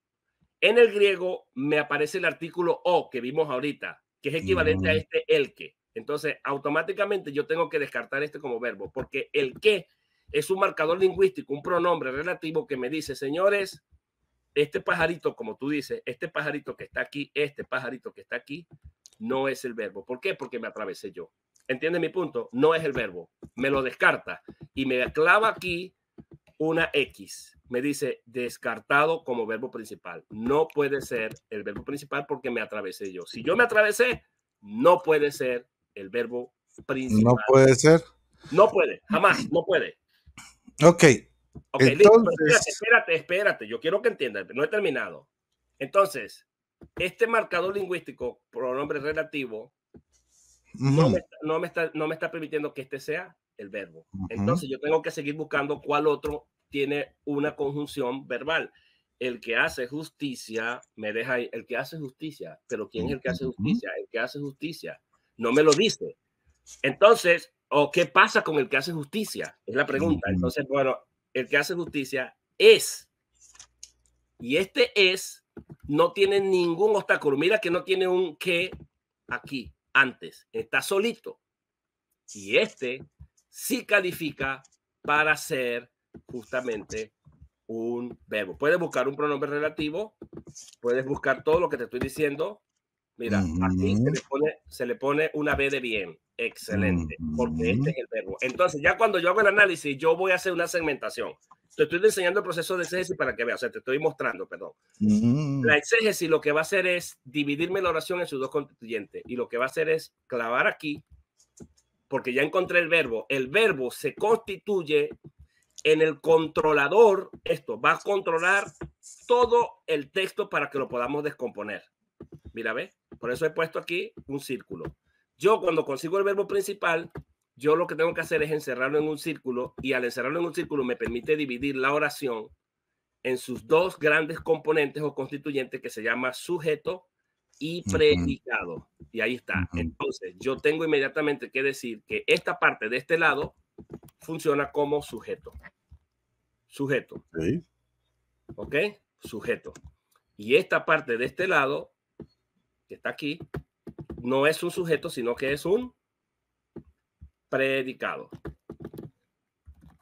En el griego me aparece el artículo o que vimos ahorita, que es equivalente a este el que. Entonces, automáticamente yo tengo que descartar este como verbo, porque el que es un marcador lingüístico, un pronombre relativo que me dice, señores, este pajarito, como tú dices, este pajarito que está aquí, este pajarito que está aquí, no es el verbo. ¿Por qué? Porque me atravesé yo. ¿Entiendes mi punto? No es el verbo. Me lo descarta y me clava aquí una X. Me dice descartado como verbo principal. No puede ser el verbo principal porque me atravesé yo. Si yo me atravesé, no puede ser el verbo No principal. puede ser. No puede, jamás, no puede. Ok, Ok, listo, pero entonces, espérate. Yo quiero que entiendas, no he terminado. Entonces, este marcador lingüístico, pronombre relativo, no me está permitiendo que este sea el verbo. Entonces, yo tengo que seguir buscando cuál otro tiene una conjunción verbal. El que hace justicia, me deja ahí, el que hace justicia, pero ¿quién es el que hace justicia? El que hace justicia no me lo dice. Entonces, ¿o qué pasa con el que hace justicia? Es la pregunta. Entonces, bueno, el que hace justicia es, y este es, no tiene ningún obstáculo. Mira que no tiene un que aquí, antes, está solito. Y este sí califica para ser justamente un verbo. Puedes buscar un pronombre relativo, puedes buscar todo lo que te estoy diciendo. Mira, aquí se le pone una B de bien. Excelente, porque este es el verbo. Entonces, ya cuando yo hago el análisis, yo voy a hacer una segmentación. Te estoy enseñando el proceso de exégesis para que veas, o sea, te estoy mostrando, perdón. La exégesis lo que va a hacer es dividirme la oración en sus dos constituyentes, y lo que va a hacer es clavar aquí, porque ya encontré el verbo se constituye en el controlador. Esto va a controlar todo el texto para que lo podamos descomponer. Mira, ¿ves? Por eso he puesto aquí un círculo. Yo cuando consigo el verbo principal, yo lo que tengo que hacer es encerrarlo en un círculo, y al encerrarlo en un círculo me permite dividir la oración en sus dos grandes componentes o constituyentes, que se llama sujeto y predicado. Y ahí está. Entonces, yo tengo inmediatamente que decir que esta parte de este lado funciona como sujeto. Sujeto. ¿Ok? Sujeto. Y esta parte de este lado, que está aquí, no es un sujeto, sino que es un predicado.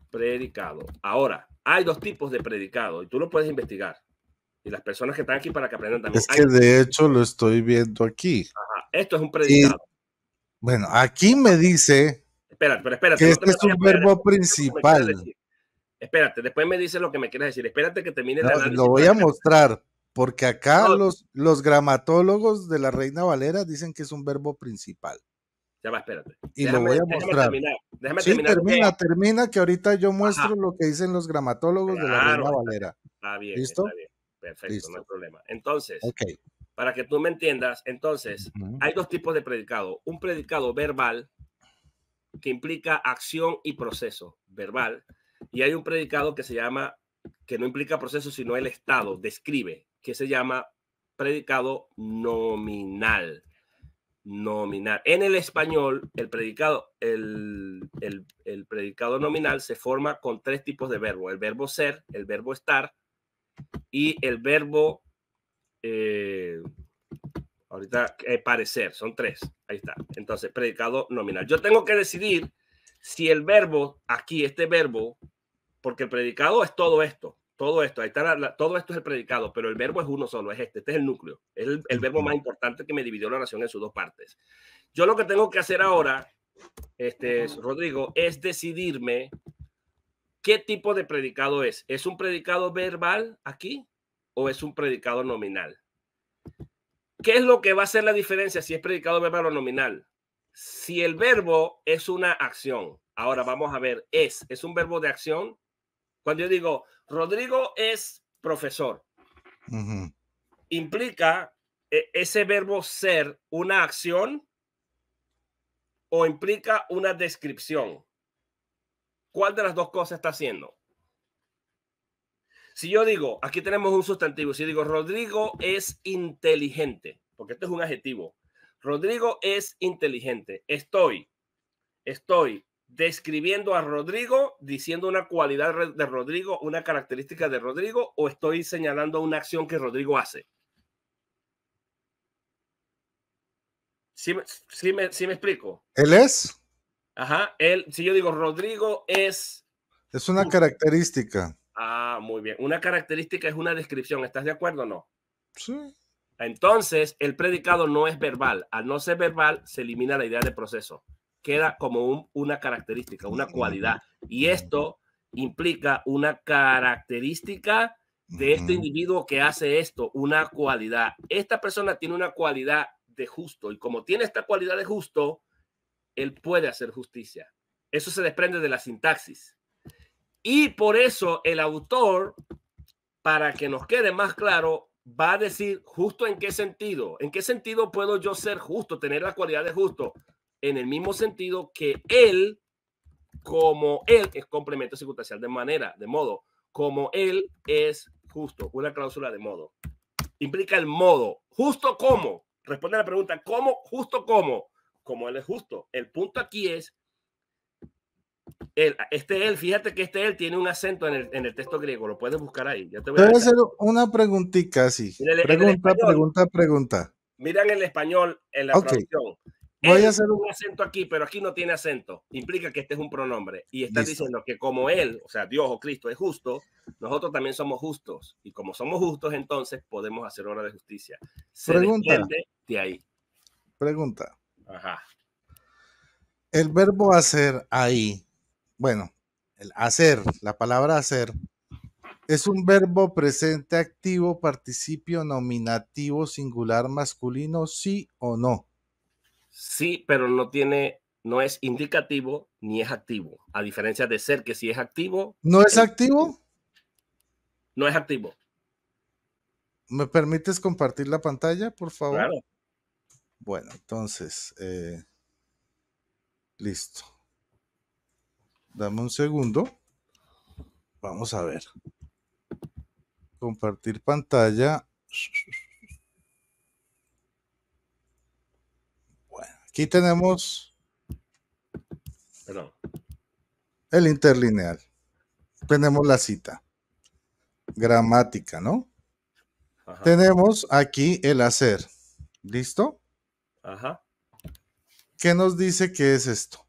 Predicado. Ahora, hay dos tipos de predicado y tú lo puedes investigar. Y las personas que están aquí para que aprendan también. Es que de hecho lo estoy viendo aquí. Ajá, esto es un predicado. Bueno, aquí me dice espérate, que este es un verbo principal. Espérate, después me dices lo que me quieres decir. Espérate que termine el análisis. Lo voy a mostrar, porque acá los gramatólogos de la Reina Valera dicen que es un verbo principal. Ya va, espérate. Y lo voy a mostrar. Déjame terminar. Termina, que ahorita yo muestro lo que dicen los gramatólogos de la Reina Valera. Está bien, ¿listo? Está bien. Perfecto, listo. No hay problema. Entonces, para que tú me entiendas, entonces, hay dos tipos de predicado. Un predicado verbal, que implica acción y proceso verbal, y hay un predicado que se llama, que no implica proceso, sino el estado, describe, que se llama predicado nominal. Nominal. En el español, el predicado nominal se forma con tres tipos de verbo: el verbo ser, el verbo estar y el verbo parecer. Son tres. Ahí está. Entonces, predicado nominal. Yo tengo que decidir si el verbo aquí, este verbo, porque el predicado es todo esto. Todo esto, ahí está todo esto es el predicado, pero el verbo es uno solo, es este es el núcleo, es el verbo más importante que me dividió la oración en sus dos partes. Yo lo que tengo que hacer ahora, Rodrigo, es decidirme qué tipo de predicado es. ¿Es un predicado verbal aquí o es un predicado nominal? ¿Qué es lo que va a hacer la diferencia si es predicado verbal o nominal? Si el verbo es una acción. Ahora vamos a ver, ¿es un verbo de acción? Cuando yo digo, Rodrigo es profesor, ¿implica ese verbo ser una acción o implica una descripción? ¿Cuál de las dos cosas está haciendo? Si yo digo, aquí tenemos un sustantivo, si digo, Rodrigo es inteligente, porque esto es un adjetivo. Rodrigo es inteligente. Estoy describiendo a Rodrigo, diciendo una cualidad de Rodrigo, una característica de Rodrigo, o estoy señalando una acción que Rodrigo hace. ¿Sí me explico? ¿Él es? Ajá, si yo digo Rodrigo es... Es una característica. Ah, muy bien. Una característica es una descripción. ¿Estás de acuerdo o no? Sí. Entonces, el predicado no es verbal. Al no ser verbal, se elimina la idea de proceso. Queda como una característica, una cualidad. Y esto implica una característica de este individuo que hace esto, una cualidad. Esta persona tiene una cualidad de justo, y como tiene esta cualidad de justo, él puede hacer justicia. Eso se desprende de la sintaxis. Y por eso el autor, para que nos quede más claro, va a decir justo en qué sentido. ¿En qué sentido puedo yo ser justo, tener la cualidad de justo? En el mismo sentido que él, como él, es complemento circunstancial de modo, como él es justo. Una cláusula de modo. Implica el modo. ¿Justo cómo? Responde a la pregunta, ¿cómo? ¿Justo cómo? Como él es justo. El punto aquí es, él, fíjate que él tiene un acento en el texto griego, lo puedes buscar ahí. Ya te voy a hacer una preguntita así. Pregunta. Mira en el español, en la traducción. Voy a Él hacer tiene un acento aquí, pero aquí no tiene acento. Implica que este es un pronombre. Y estás diciendo que como Él, o sea, Dios o Cristo es justo, nosotros también somos justos. Y como somos justos, entonces podemos hacer obra de justicia. Se pregunta, desprende de ahí. pregunta. Ajá. El verbo hacer ahí, bueno, el hacer, la palabra hacer, ¿es un verbo presente activo, participio nominativo, singular, masculino, sí o no? Sí, pero no es indicativo ni es activo. A diferencia de ser, que si es activo, ¿No es activo? no es activo. ¿Me permites compartir la pantalla, por favor? Claro. Bueno, entonces, listo. Dame un segundo. Vamos a ver. Compartir pantalla. Bueno, aquí tenemos Perdón. el interlineal. Tenemos la cita. Gramática, ¿no? Ajá. Tenemos aquí el hacer. ¿Listo? Ajá. ¿Qué nos dice que es esto?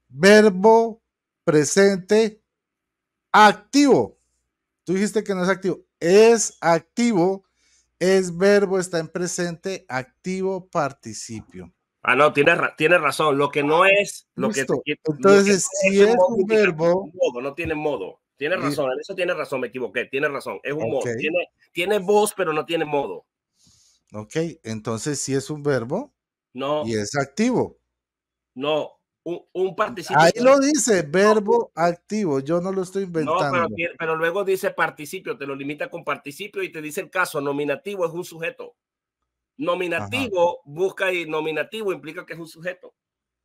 Verbo presente activo. Tú dijiste que no es activo. Es activo, es verbo, está en presente, activo, participio. Ah, no, tiene razón. Lo que no es, lo que Listo. no Entonces, si es un es modo un indicativo, verbo, un modo, no tiene modo. Tiene razón, en eso tiene razón, me equivoqué, tiene razón, es un ok, modo. Tiene voz, pero no tiene modo. ok, entonces si es un verbo y No, es activo. no, un participio. Ahí lo dice, verbo activo, yo no lo estoy No, inventando. pero luego dice participio, te lo limita con participio y te dice el caso, nominativo es un sujeto. Ajá, Nominativo, busca ahí, nominativo implica que es un sujeto.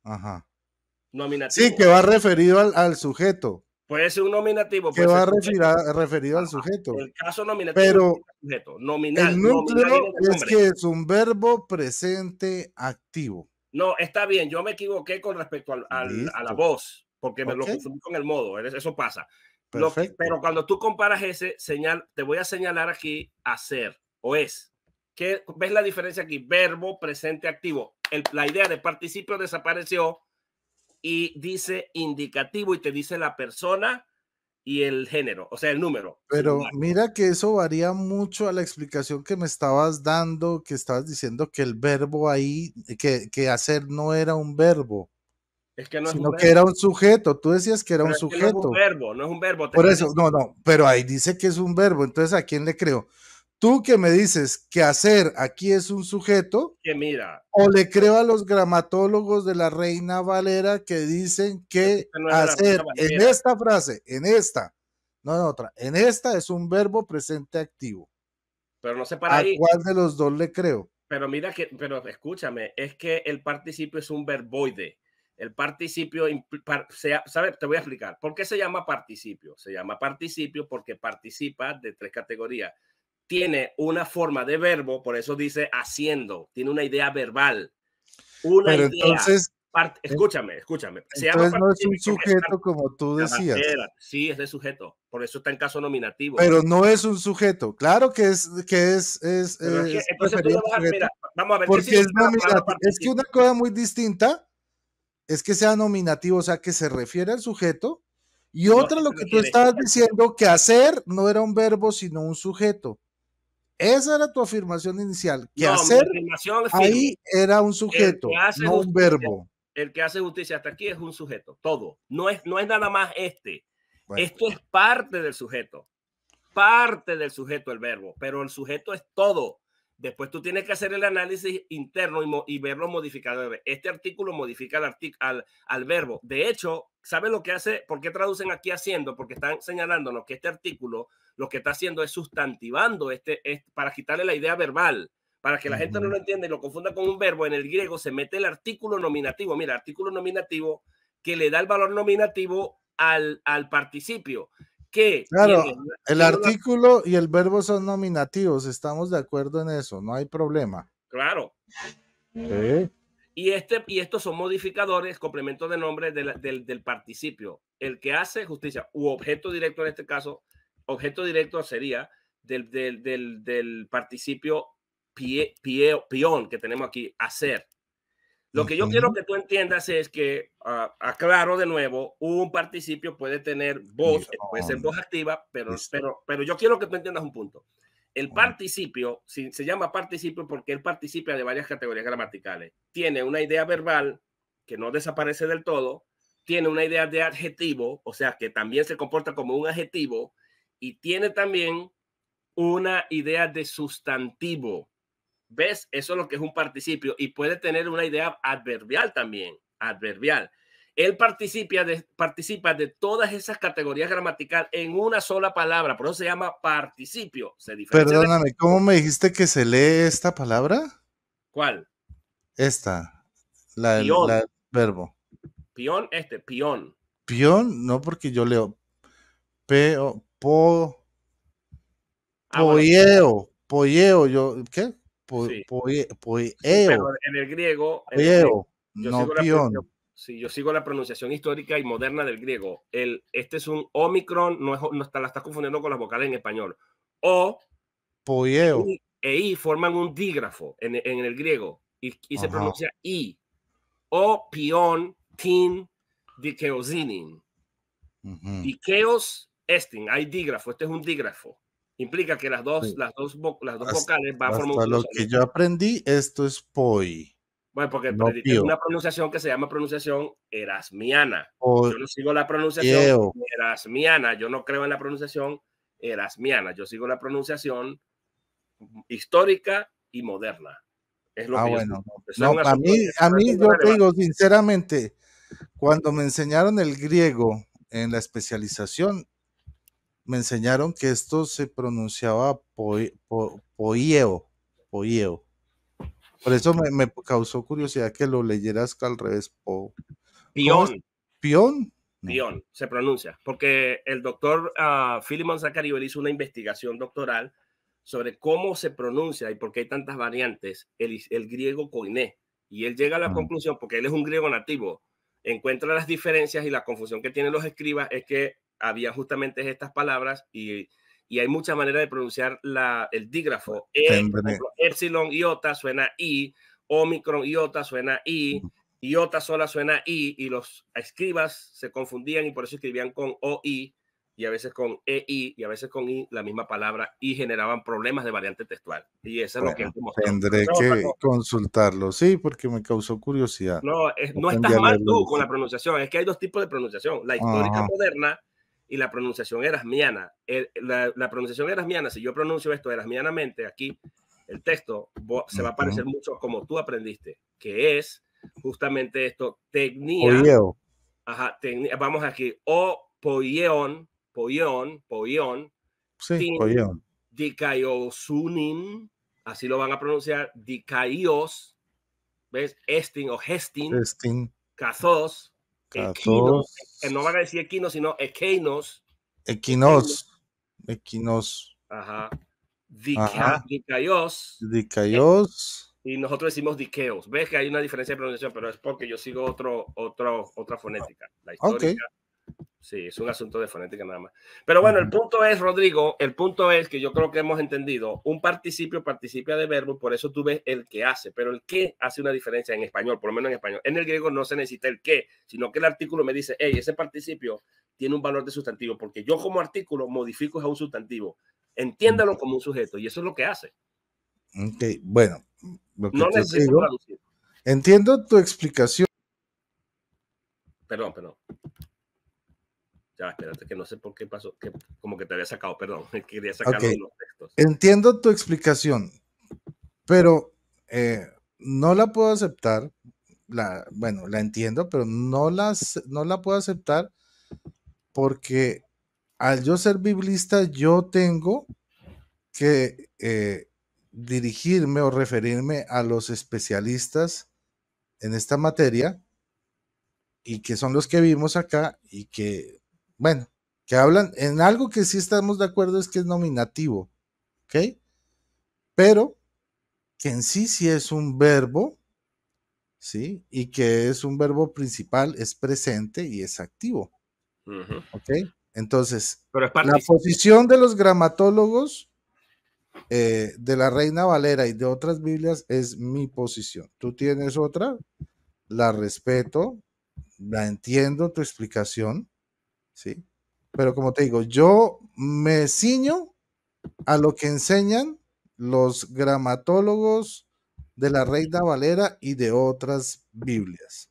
ajá. Sí, Nominativo. que va referido al sujeto, Puede ser un nominativo, que puede ser va sujeto. referido al Ajá. sujeto. El caso nominativo Pero implica sujeto. el Nominal, nominal viene núcleo del es nombre. que es un verbo presente activo. No, está bien, yo me equivoqué con respecto a la Listo. voz, porque me Ok, lo confundí con el modo, eso pasa. perfecto. Pero cuando tú comparas ese señal, te voy a señalar aquí hacer o es. ¿Qué, ¿ves la diferencia aquí? Verbo, presente, activo. La idea de participio desapareció y dice indicativo y te dice la persona y el género, o sea, el número Pero singular. mira que eso varía mucho a la explicación que me estabas dando, que estabas diciendo que el verbo ahí, que hacer no era un verbo, Es que no es un sino que era verbo, un sujeto. Tú decías que era un pero es que no es un sujeto. verbo, no es un verbo, te Por estoy eso, diciendo no, no, pero ahí dice que es un verbo. Entonces, ¿a quién le creo? Tú que me dices que hacer aquí es un sujeto, que mira, o le creo a los gramatólogos de la Reina Valera que dicen que este no es de la Reina hacer en Valera, esta frase, en esta, no en otra, en esta es un verbo presente activo. pero no se para ¿A ahí. cuál de los dos le creo? Pero mira que, pero escúchame, es que el participio es un verboide. El participio, ¿sabes? Te voy a explicar. ¿Por qué se llama participio? Se llama participio porque participa de tres categorías. Tiene una forma de verbo, por eso dice haciendo. Tiene una idea verbal. Una Pero idea. entonces, Escúchame, escúchame. Se llama entonces no es un participio porque sujeto como tú decías, sí es de sujeto. Por eso está en caso nominativo. pero no es un sujeto. Claro Pero es que, es entonces tú referido le al vas a, sujeto mira, vamos a ver qué porque es significa la palabra nominativo. Es que una participio. cosa muy distinta es que sea nominativo, o sea, que se refiere al sujeto, y No otra se lo que tú refiere. estabas diciendo, que hacer no era un verbo, sino un sujeto. Esa era tu afirmación inicial, que No, mi hacer afirmación es firme. ahí era un El que sujeto, hace no un justicia, verbo. el que hace justicia hasta aquí es un sujeto, todo. No es nada más este. Bueno, Esto es parte del sujeto el verbo, pero el sujeto es todo. Después tú tienes que hacer el análisis interno y ver los modificadores. Este artículo modifica al verbo. De hecho, ¿sabe lo que hace? ¿Por qué traducen aquí haciendo? Porque están señalándonos que este artículo lo que está haciendo es sustantivando para quitarle la idea verbal. Para que la gente no ujú. lo entienda y lo confunda con un verbo, en el griego se mete el artículo nominativo. Mira, artículo nominativo que le da el valor nominativo al participio, que Claro, el tiene una. artículo y el verbo son nominativos, estamos de acuerdo en eso, no hay problema. Claro. Sí. Y estos son modificadores, complementos de nombre del participio. El que hace justicia u objeto directo en este caso, objeto directo sería del participio peón que tenemos aquí, hacer. Lo que yo quiero que tú entiendas es que, aclaro de nuevo, un participio puede tener voz, puede ser voz activa, pero yo quiero que tú entiendas un punto. El participio se llama participio porque él participa de varias categorías gramaticales. Tiene una idea verbal que no desaparece del todo, tiene una idea de adjetivo, o sea, que también se comporta como un adjetivo, y tiene también una idea de sustantivo. ¿Ves? Eso es lo que es un participio y puede tener una idea adverbial también, adverbial. Él participa de todas esas categorías gramaticales en una sola palabra, por eso se llama participio. Perdóname, ¿cómo me dijiste que se lee esta palabra? ¿Cuál? Esta, la del verbo. Pión, pión. Pión, no, porque yo leo polleo, yo, ¿qué? Sí. Polleo. Sí, pero en el griego, no pión. Sí, yo sigo la pronunciación histórica y moderna del griego. Este es un omicron, no la estás confundiendo con las vocales en español. O Polleo. e i forman un dígrafo en el griego y se pronuncia i. O pion, tin, dikeosinin. Dikeos estin, hay dígrafo, este es un dígrafo. Implica que las dos vocales van a formar un solo. Hasta lo que yo aprendí, esto es poi. Bueno, porque no es una pronunciación que se llama pronunciación erasmiana. Yo no sigo la pronunciación erasmiana, yo no creo en la pronunciación erasmiana, yo sigo la pronunciación histórica y moderna. Es lo que bueno. yo No, a mí yo te digo sinceramente, cuando me enseñaron el griego en la especialización, me enseñaron que esto se pronunciaba polleo. Por eso me causó curiosidad que lo leyeras al revés. Pión. ¿Pión? No. Pión, se pronuncia. Porque el doctor Philemon Zachario hizo una investigación doctoral sobre cómo se pronuncia y por qué hay tantas variantes el griego koiné. Y él llega a la conclusión, porque él es un griego nativo, encuentra las diferencias y la confusión que tienen los escribas es que había justamente estas palabras y hay muchas maneras de pronunciar el dígrafo. Epsilon iota suena i, omicron iota suena i, iota sola suena i, y los escribas se confundían y por eso escribían con oi y a veces con ei y a veces con i, la misma palabra, y generaban problemas de variante textual. Y eso es lo que él demostró. Tendré que consultarlo, sí, porque me causó curiosidad. No estás mal tú con la pronunciación, es que hay dos tipos de pronunciación, la histórica moderna y la pronunciación erasmiana. La pronunciación erasmiana, si yo pronuncio esto erasmianamente, aquí el texto se va a parecer mucho como tú aprendiste, que es justamente esto, tecnia. Vamos aquí, o poieon, sí, poieon. Dikaiosunin, así lo van a pronunciar, dikaios, ¿ves? Estin o gestin, kazos, equinos, no van a decir equinos, sino equinos. Ajá. Dikaios. Y nosotros decimos dikeos. Ves que hay una diferencia de pronunciación, pero es porque yo sigo otra fonética. La histórica. Sí, es un asunto de fonética nada más. Pero bueno, el punto es, Rodrigo, que yo creo que hemos entendido, un participio participa de verbo, por eso tú ves el que hace, pero el que hace una diferencia en español, por lo menos en español. En el griego no se necesita el que, sino que el artículo me dice, hey, ese participio tiene un valor de sustantivo, porque yo como artículo modifico a un sustantivo. Entiéndalo como un sujeto, y eso es lo que hace. Ok, bueno, lo que no necesito traducir. Entiendo tu explicación. Perdón. Ya, espérate, que no sé por qué pasó, que como que te había sacado, perdón, quería sacarlo de los textos. Entiendo tu explicación, pero no la puedo aceptar. La entiendo, pero no la puedo aceptar porque al yo ser biblista, yo tengo que dirigirme o referirme a los especialistas en esta materia y que son los que vimos acá y que, bueno, que hablan en algo que sí estamos de acuerdo es que es nominativo, ¿ok? Pero que en sí es un verbo, ¿sí? Y que es un verbo principal, es presente y es activo, ¿ok? Entonces, la posición de los gramatólogos de la Reina Valera y de otras Biblias es mi posición. ¿Tú tienes otra? la respeto, la entiendo tu explicación, ¿sí? Pero como te digo, yo me ciño a lo que enseñan los gramatólogos de la Reina Valera y de otras Biblias.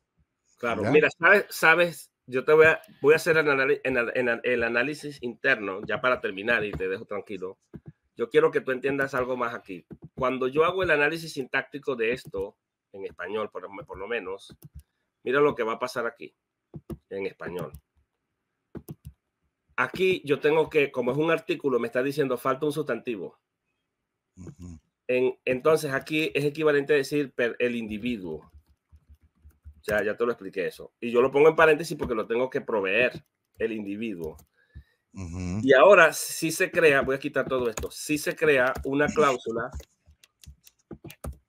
Claro, ¿Ya? mira, sabes, yo voy a hacer el análisis interno, ya para terminar y te dejo tranquilo. Yo quiero que tú entiendas algo más aquí. Cuando yo hago el análisis sintáctico de esto, en español por lo menos, mira lo que va a pasar aquí, en español. Aquí yo tengo que, como es un artículo, me está diciendo falta un sustantivo. Ujú. Entonces aquí es equivalente a decir el individuo. Ya te lo expliqué eso. Y yo lo pongo en paréntesis porque lo tengo que proveer, el individuo. Ujú. Y ahora sí se crea, voy a quitar todo esto, sí se crea una cláusula,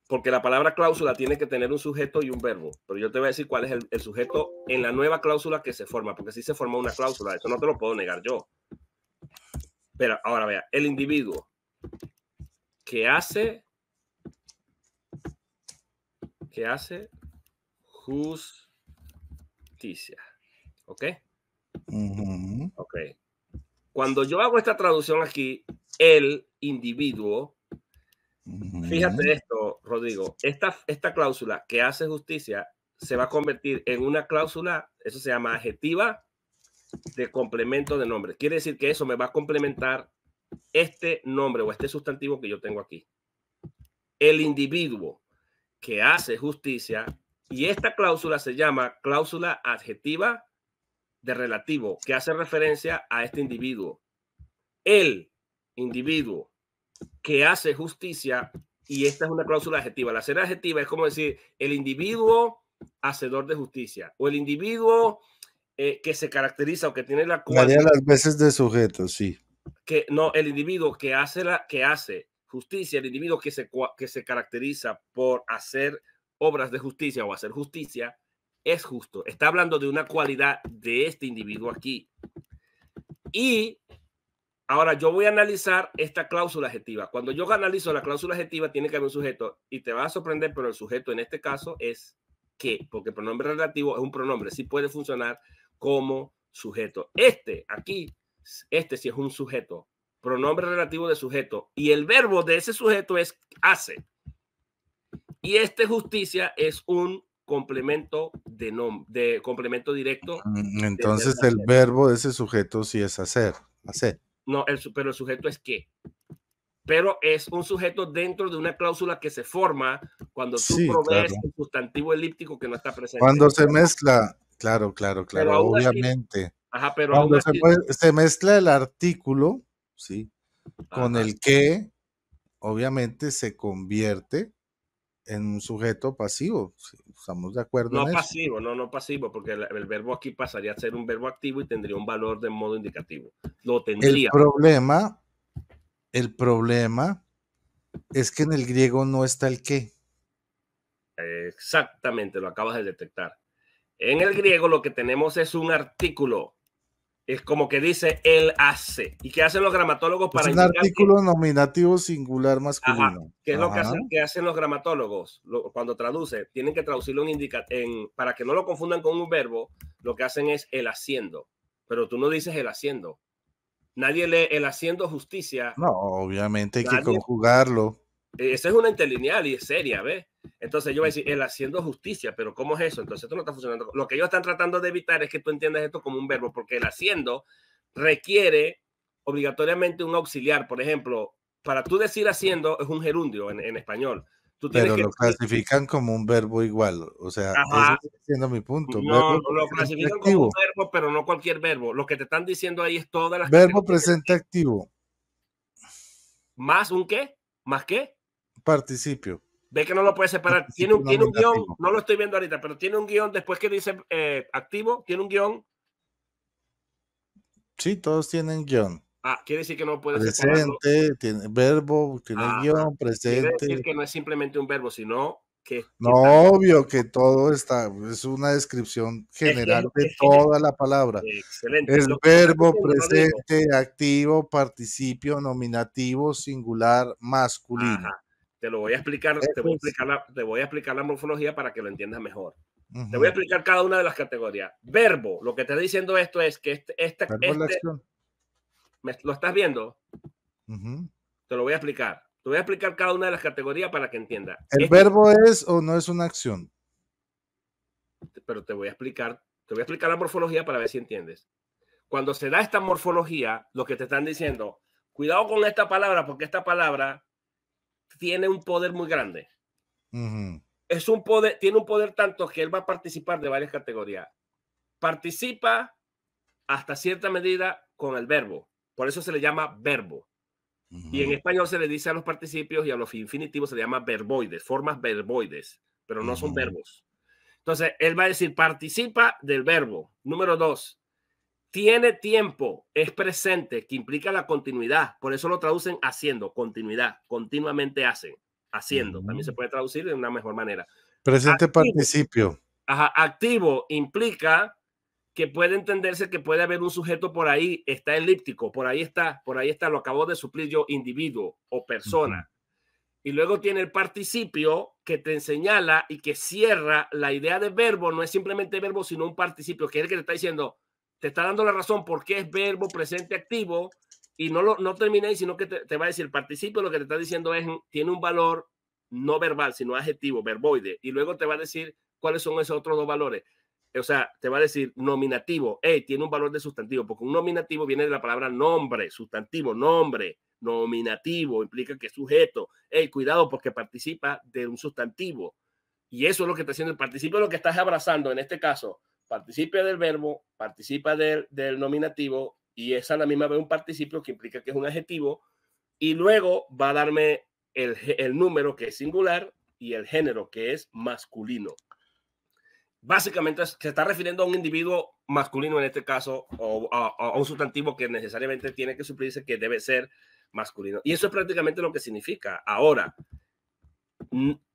porque la palabra cláusula tiene que tener un sujeto y un verbo. Pero yo te voy a decir cuál es el sujeto en la nueva cláusula que se forma, porque sí se forma una cláusula, eso no te lo puedo negar yo. Pero ahora vea, el individuo que hace justicia. ¿Ok? Ujú. Ok. Cuando yo hago esta traducción aquí, el individuo, fíjate Ujú. esto, Rodrigo, esta cláusula que hace justicia se va a convertir en una cláusula, eso se llama adjetiva de complemento de nombre. Quiere decir que eso me va a complementar este nombre o este sustantivo que yo tengo aquí. El individuo que hace justicia, y esta cláusula se llama cláusula adjetiva de relativo, que hace referencia a este individuo. El individuo que hace justicia, y esta es una cláusula adjetiva. La ser adjetiva es como decir el individuo hacedor de justicia o el individuo que se caracteriza o que tiene la Haría cualidad las veces de sujeto, sí. que no, el individuo que hace justicia, el individuo que se caracteriza por hacer obras de justicia o hacer justicia, es justo. Está hablando de una cualidad de este individuo aquí. Y ahora yo voy a analizar esta cláusula adjetiva. Cuando yo analizo la cláusula adjetiva, tiene que haber un sujeto y te va a sorprender, pero el sujeto en este caso es que, porque el pronombre relativo es un pronombre, sí puede funcionar como sujeto. Aquí, este sí es un sujeto, pronombre relativo de sujeto, y el verbo de ese sujeto es hace. Y este justicia es un complemento de complemento directo del verbo Entonces el hacer. verbo de ese sujeto sí es hacer, hacer. No, pero el sujeto es qué. Pero es un sujeto dentro de una cláusula que se forma cuando tú Sí, claro. provees el sustantivo elíptico que no está presente. Cuando se mezcla, claro, claro, Pero claro, aún así, obviamente. ajá, pero aún Cuando así, se mezcla el artículo, sí, con ajá, el que, obviamente se convierte en un sujeto pasivo. Sí, estamos de acuerdo en no eso. pasivo, no pasivo, porque el verbo aquí pasaría a ser un verbo activo y tendría un valor de modo indicativo. Lo El tendría. problema, el problema es que en el griego no está el qué. Exactamente, lo acabas de detectar. En el griego lo que tenemos es un artículo. Es como que dice él hace. ¿Y qué hacen los gramatólogos Es para un indicar que artículo nominativo singular ajá, masculino. ¿qué es lo Ajá. que hacen los gramatólogos? Cuando traducen, tienen que traducirlo para que no lo confundan con un verbo, lo que hacen es el haciendo. Pero tú no dices el haciendo. Nadie lee el haciendo justicia. No, obviamente hay que Nadie. conjugarlo. Esa es una interlineal y es seria, ¿ves? Entonces yo voy a decir el haciendo justicia, pero ¿cómo es eso? Entonces esto no está funcionando. Lo que ellos están tratando de evitar es que tú entiendas esto como un verbo, porque el haciendo requiere obligatoriamente un auxiliar. Por ejemplo, para tú decir haciendo es un gerundio en español. Tú tienes Pero que lo decir, clasifican como un verbo igual. O sea, ese ajá, sigue siendo mi punto. no, Verbo lo presente clasifican como un activo. verbo, pero no cualquier verbo. Lo que te están diciendo ahí es todas las Verbo categorías. presente activo. ¿Más un qué? ¿Más qué? Participio. Ve que no lo puede separar. Participio Tiene un guión, nominativo. no lo estoy viendo ahorita, pero tiene un guión después que dice activo, tiene un guión. Sí, todos tienen guión. Ah, quiere decir que no puede separarlo. Presente, tiene verbo, tiene Ajá. guión, Quiere decir presente. que no es simplemente un verbo, sino No, que también obvio que todo está, es una descripción es que, general de es que toda la palabra. excelente. Es Lo que me estás verbo, diciendo, Rodrigo. presente, activo, participio, nominativo, singular, masculino. Ajá. Te lo voy a explicar, Eso es te voy a explicar la morfología para que lo entiendas mejor. Te voy a explicar cada una de las categorías. Verbo, lo que te está diciendo esto es que Verbo es la acción. ¿lo estás viendo? Te lo voy a explicar. Te voy a explicar cada una de las categorías para que entiendas. ¿El verbo es o no es una acción? Pero te voy a explicar la morfología para ver si entiendes. Cuando se da esta morfología, lo que te están diciendo, cuidado con esta palabra, porque esta palabra tiene un poder muy grande. Tiene un poder tanto que él va a participar de varias categorías. Participa hasta cierta medida con el verbo. Por eso se le llama verbo. Y en español se le dice a los participios y a los infinitivos se le llama verboides, formas verboides, pero no son verbos. Entonces, él va a decir, participa del verbo. Número 2, tiene tiempo, es presente, que implica la continuidad. Por eso lo traducen haciendo, continuidad, continuamente hacen, haciendo. También se puede traducir de una mejor manera. Presente activo, participio. Activo implica que puede entenderse que puede haber un sujeto por ahí, está elíptico, por ahí está, lo acabo de suplir yo, individuo o persona. Y luego tiene el participio que te señala y que cierra la idea de verbo, no es simplemente verbo, sino un participio, que es el que te está diciendo, te está dando la razón por qué es verbo presente activo, y no termina ahí, sino que te va a decir, el participio lo que te está diciendo es, tiene un valor no verbal, sino adjetivo, verboide, y luego te va a decir cuáles son esos otros dos valores. O sea, te va a decir nominativo, tiene un valor de sustantivo, porque un nominativo viene de la palabra nombre, sustantivo, nombre. Nominativo implica que es sujeto. Cuidado porque participa de un sustantivo. Y eso es lo que está haciendo el participio, lo que estás abrazando en este caso. Participa del verbo, participa del nominativo y es a la misma vez un participio que implica que es un adjetivo. Y luego va a darme el número que es singular y el género que es masculino. Básicamente se está refiriendo a un individuo masculino en este caso o a un sustantivo que necesariamente tiene que suplirse, que debe ser masculino. Y eso es prácticamente lo que significa. Ahora,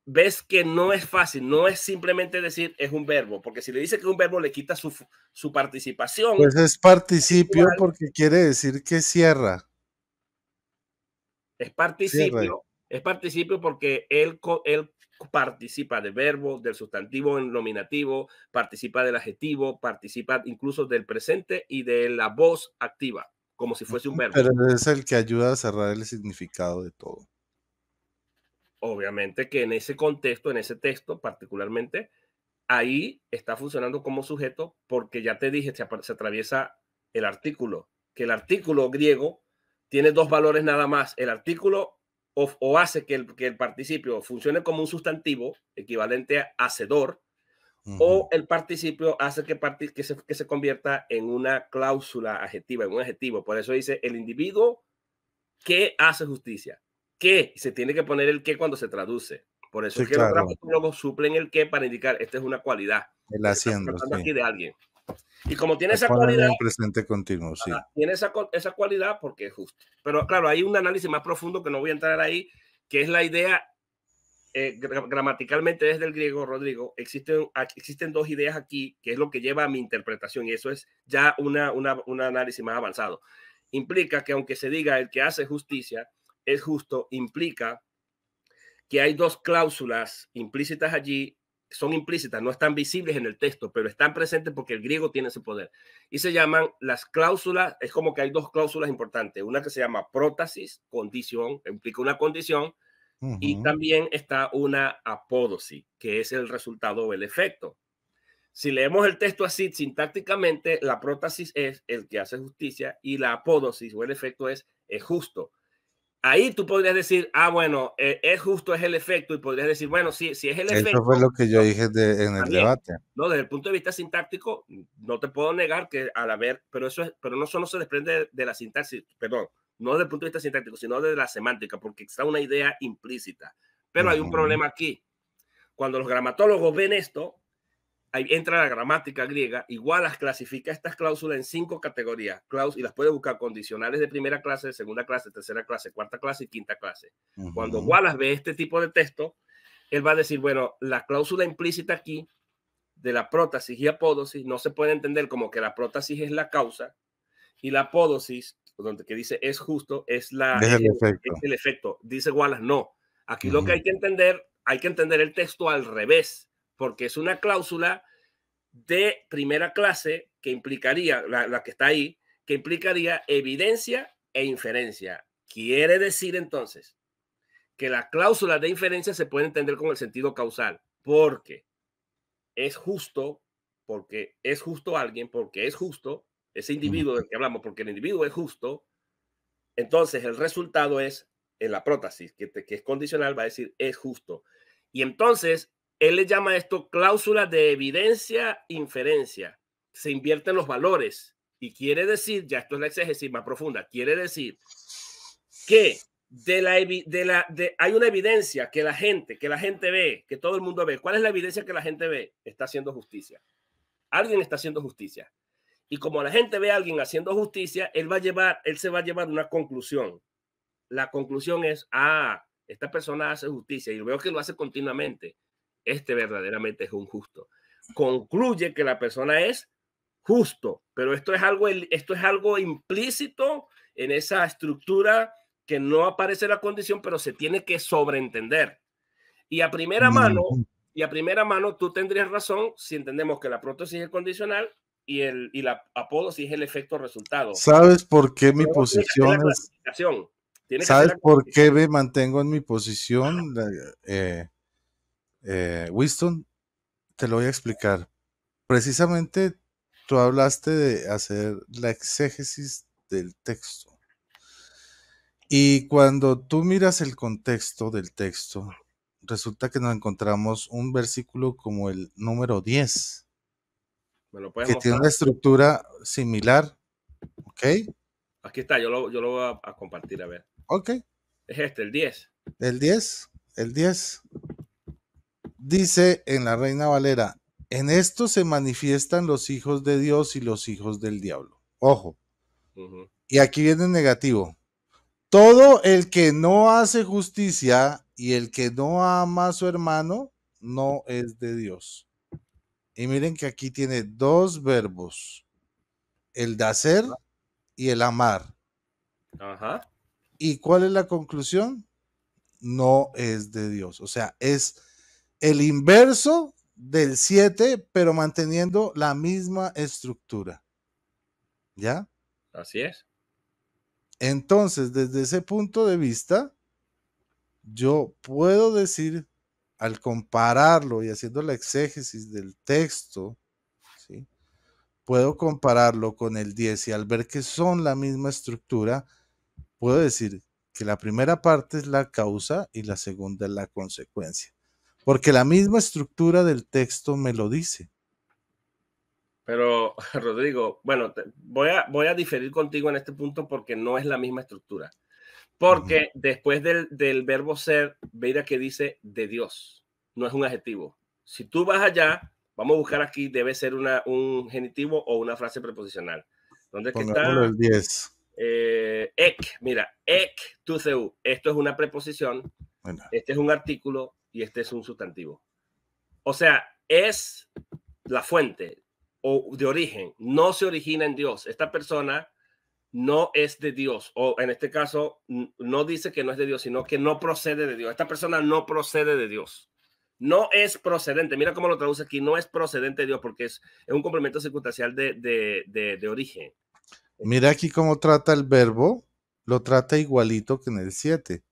ves que no es fácil, no es simplemente decir es un verbo, porque si le dice que es un verbo le quita su participación. Pues es participio porque quiere decir que cierra. Es participio, porque él participa del verbo, del sustantivo en nominativo, participa del adjetivo, participa incluso del presente y de la voz activa, como si fuese un verbo. Pero es el que ayuda a cerrar el significado de todo. Obviamente que en ese contexto, en ese texto particularmente, ahí está funcionando como sujeto porque ya te dije, se atraviesa el artículo, que el artículo griego tiene dos valores nada más. El artículo o hace que el participio funcione como un sustantivo equivalente a hacedor, o el participio hace que se convierta en una cláusula adjetiva, en un adjetivo. Por eso dice el individuo que hace justicia. Que se tiene que poner el que cuando se traduce. Por eso es que los gramatólogos suplen el que para indicar esta es una cualidad. El haciendo, aquí de alguien. Y como tiene esa cualidad, en presente continuo, sí. Tiene esa cualidad porque es justo. Pero claro, hay un análisis más profundo que no voy a entrar ahí, que es la idea gramaticalmente desde el griego, Rodrigo. Existen dos ideas aquí, que es lo que lleva a mi interpretación, y eso es ya un análisis más avanzado. Implica que aunque se diga el que hace justicia es justo, implica que hay dos cláusulas implícitas allí, son implícitas, no están visibles en el texto, pero están presentes porque el griego tiene ese poder. Y se llaman las cláusulas, es como que hay dos cláusulas importantes, una que se llama prótasis, condición, implica una condición, y también está una apódosis, que es el resultado o el efecto. Si leemos el texto así sintácticamente, la prótasis es el que hace justicia y la apódosis o el efecto es justo. Ahí tú podrías decir, bueno, es justo, es el efecto, y podrías decir, bueno, sí, si es el efecto. Eso fue lo que yo dije en el debate. No, desde el punto de vista sintáctico, no te puedo negar que al haber, pero no solo se desprende de la sintaxis, perdón, no desde el punto de vista sintáctico, sino de la semántica, porque está una idea implícita. Pero hay un problema aquí. Cuando los gramatólogos ven esto, ahí entra la gramática griega, Wallace clasifica estas cláusulas en 5 categorías, y las puede buscar condicionales de primera clase, de segunda clase, tercera clase, cuarta clase y quinta clase. Cuando Wallace ve este tipo de texto, él va a decir, bueno, la cláusula implícita aquí de la prótasis y apódosis no se puede entender como que la prótasis es la causa y la apódosis, donde que dice es justo, es el efecto. Dice Wallace, no. Aquí lo que hay que entender el texto al revés. porque es una cláusula de primera clase que implicaría, la que está ahí, que implicaría evidencia e inferencia. Quiere decir entonces que la cláusula de inferencia se puede entender con el sentido causal, porque es justo alguien, porque es justo ese individuo del que hablamos, porque el individuo es justo. Entonces el resultado es, en la prótesis, que es condicional, va a decir es justo. Y entonces él le llama esto cláusula de evidencia-inferencia. Se invierten los valores y quiere decir, ya esto es la exégesis más profunda, quiere decir que hay una evidencia que la gente ve, que todo el mundo ve. ¿Cuál es la evidencia que la gente ve? Está haciendo justicia. Alguien está haciendo justicia. Y como la gente ve a alguien haciendo justicia, él se va a llevar una conclusión. La conclusión es, esta persona hace justicia y veo que lo hace continuamente. Este verdaderamente es un justo. Concluye que la persona es justo, pero esto es algo implícito en esa estructura que no aparece la condición, pero se tiene que sobreentender. Y a primera mano, tú tendrías razón si entendemos que la prótesis es condicional y la apódosis es el efecto resultado. ¿Sabes por qué mi posición es? ¿Sabes por qué me mantengo en mi posición, Winston? Te lo voy a explicar. Precisamente tú hablaste de hacer la exégesis del texto. Y cuando tú miras el contexto del texto, resulta que nos encontramos un versículo como el número 10, que tiene una estructura similar. ¿Ok? Aquí está, yo lo voy a compartir, a ver. Ok. Es el 10. El 10. Dice en la Reina Valera, en esto se manifiestan los hijos de Dios y los hijos del diablo. Ojo. Y aquí viene el negativo. Todo el que no hace justicia y el que no ama a su hermano no es de Dios. Y miren que aquí tiene dos verbos, el de hacer y el amar. Ajá. ¿Y cuál es la conclusión? No es de Dios. O sea, es el inverso del 7, pero manteniendo la misma estructura. ¿Ya? Así es. Entonces, desde ese punto de vista, yo puedo decir, al compararlo y haciendo la exégesis del texto, ¿sí? Puedo compararlo con el 10 y al ver que son la misma estructura, puedo decir que la primera parte es la causa y la segunda es la consecuencia. Porque la misma estructura del texto me lo dice. Pero, Rodrigo, bueno, voy a diferir contigo en este punto porque no es la misma estructura. Porque después del verbo ser, mira que dice de Dios, no es un adjetivo. Si tú vas allá, vamos a buscar aquí, debe ser un genitivo o una frase preposicional. ¿Dónde es que está? El 10. Mira, ek, tu seu. Esto es una preposición, este es un artículo y este es un sustantivo. O sea, es la fuente o de origen, no se origina en Dios. Esta persona no es de Dios, o en este caso no dice que no es de Dios, sino que no procede de Dios. Esta persona no procede de Dios. No es procedente. Mira cómo lo traduce aquí. No es procedente de Dios porque es un complemento circunstancial de origen. Mira aquí cómo trata el verbo. Lo trata igualito que en el 7.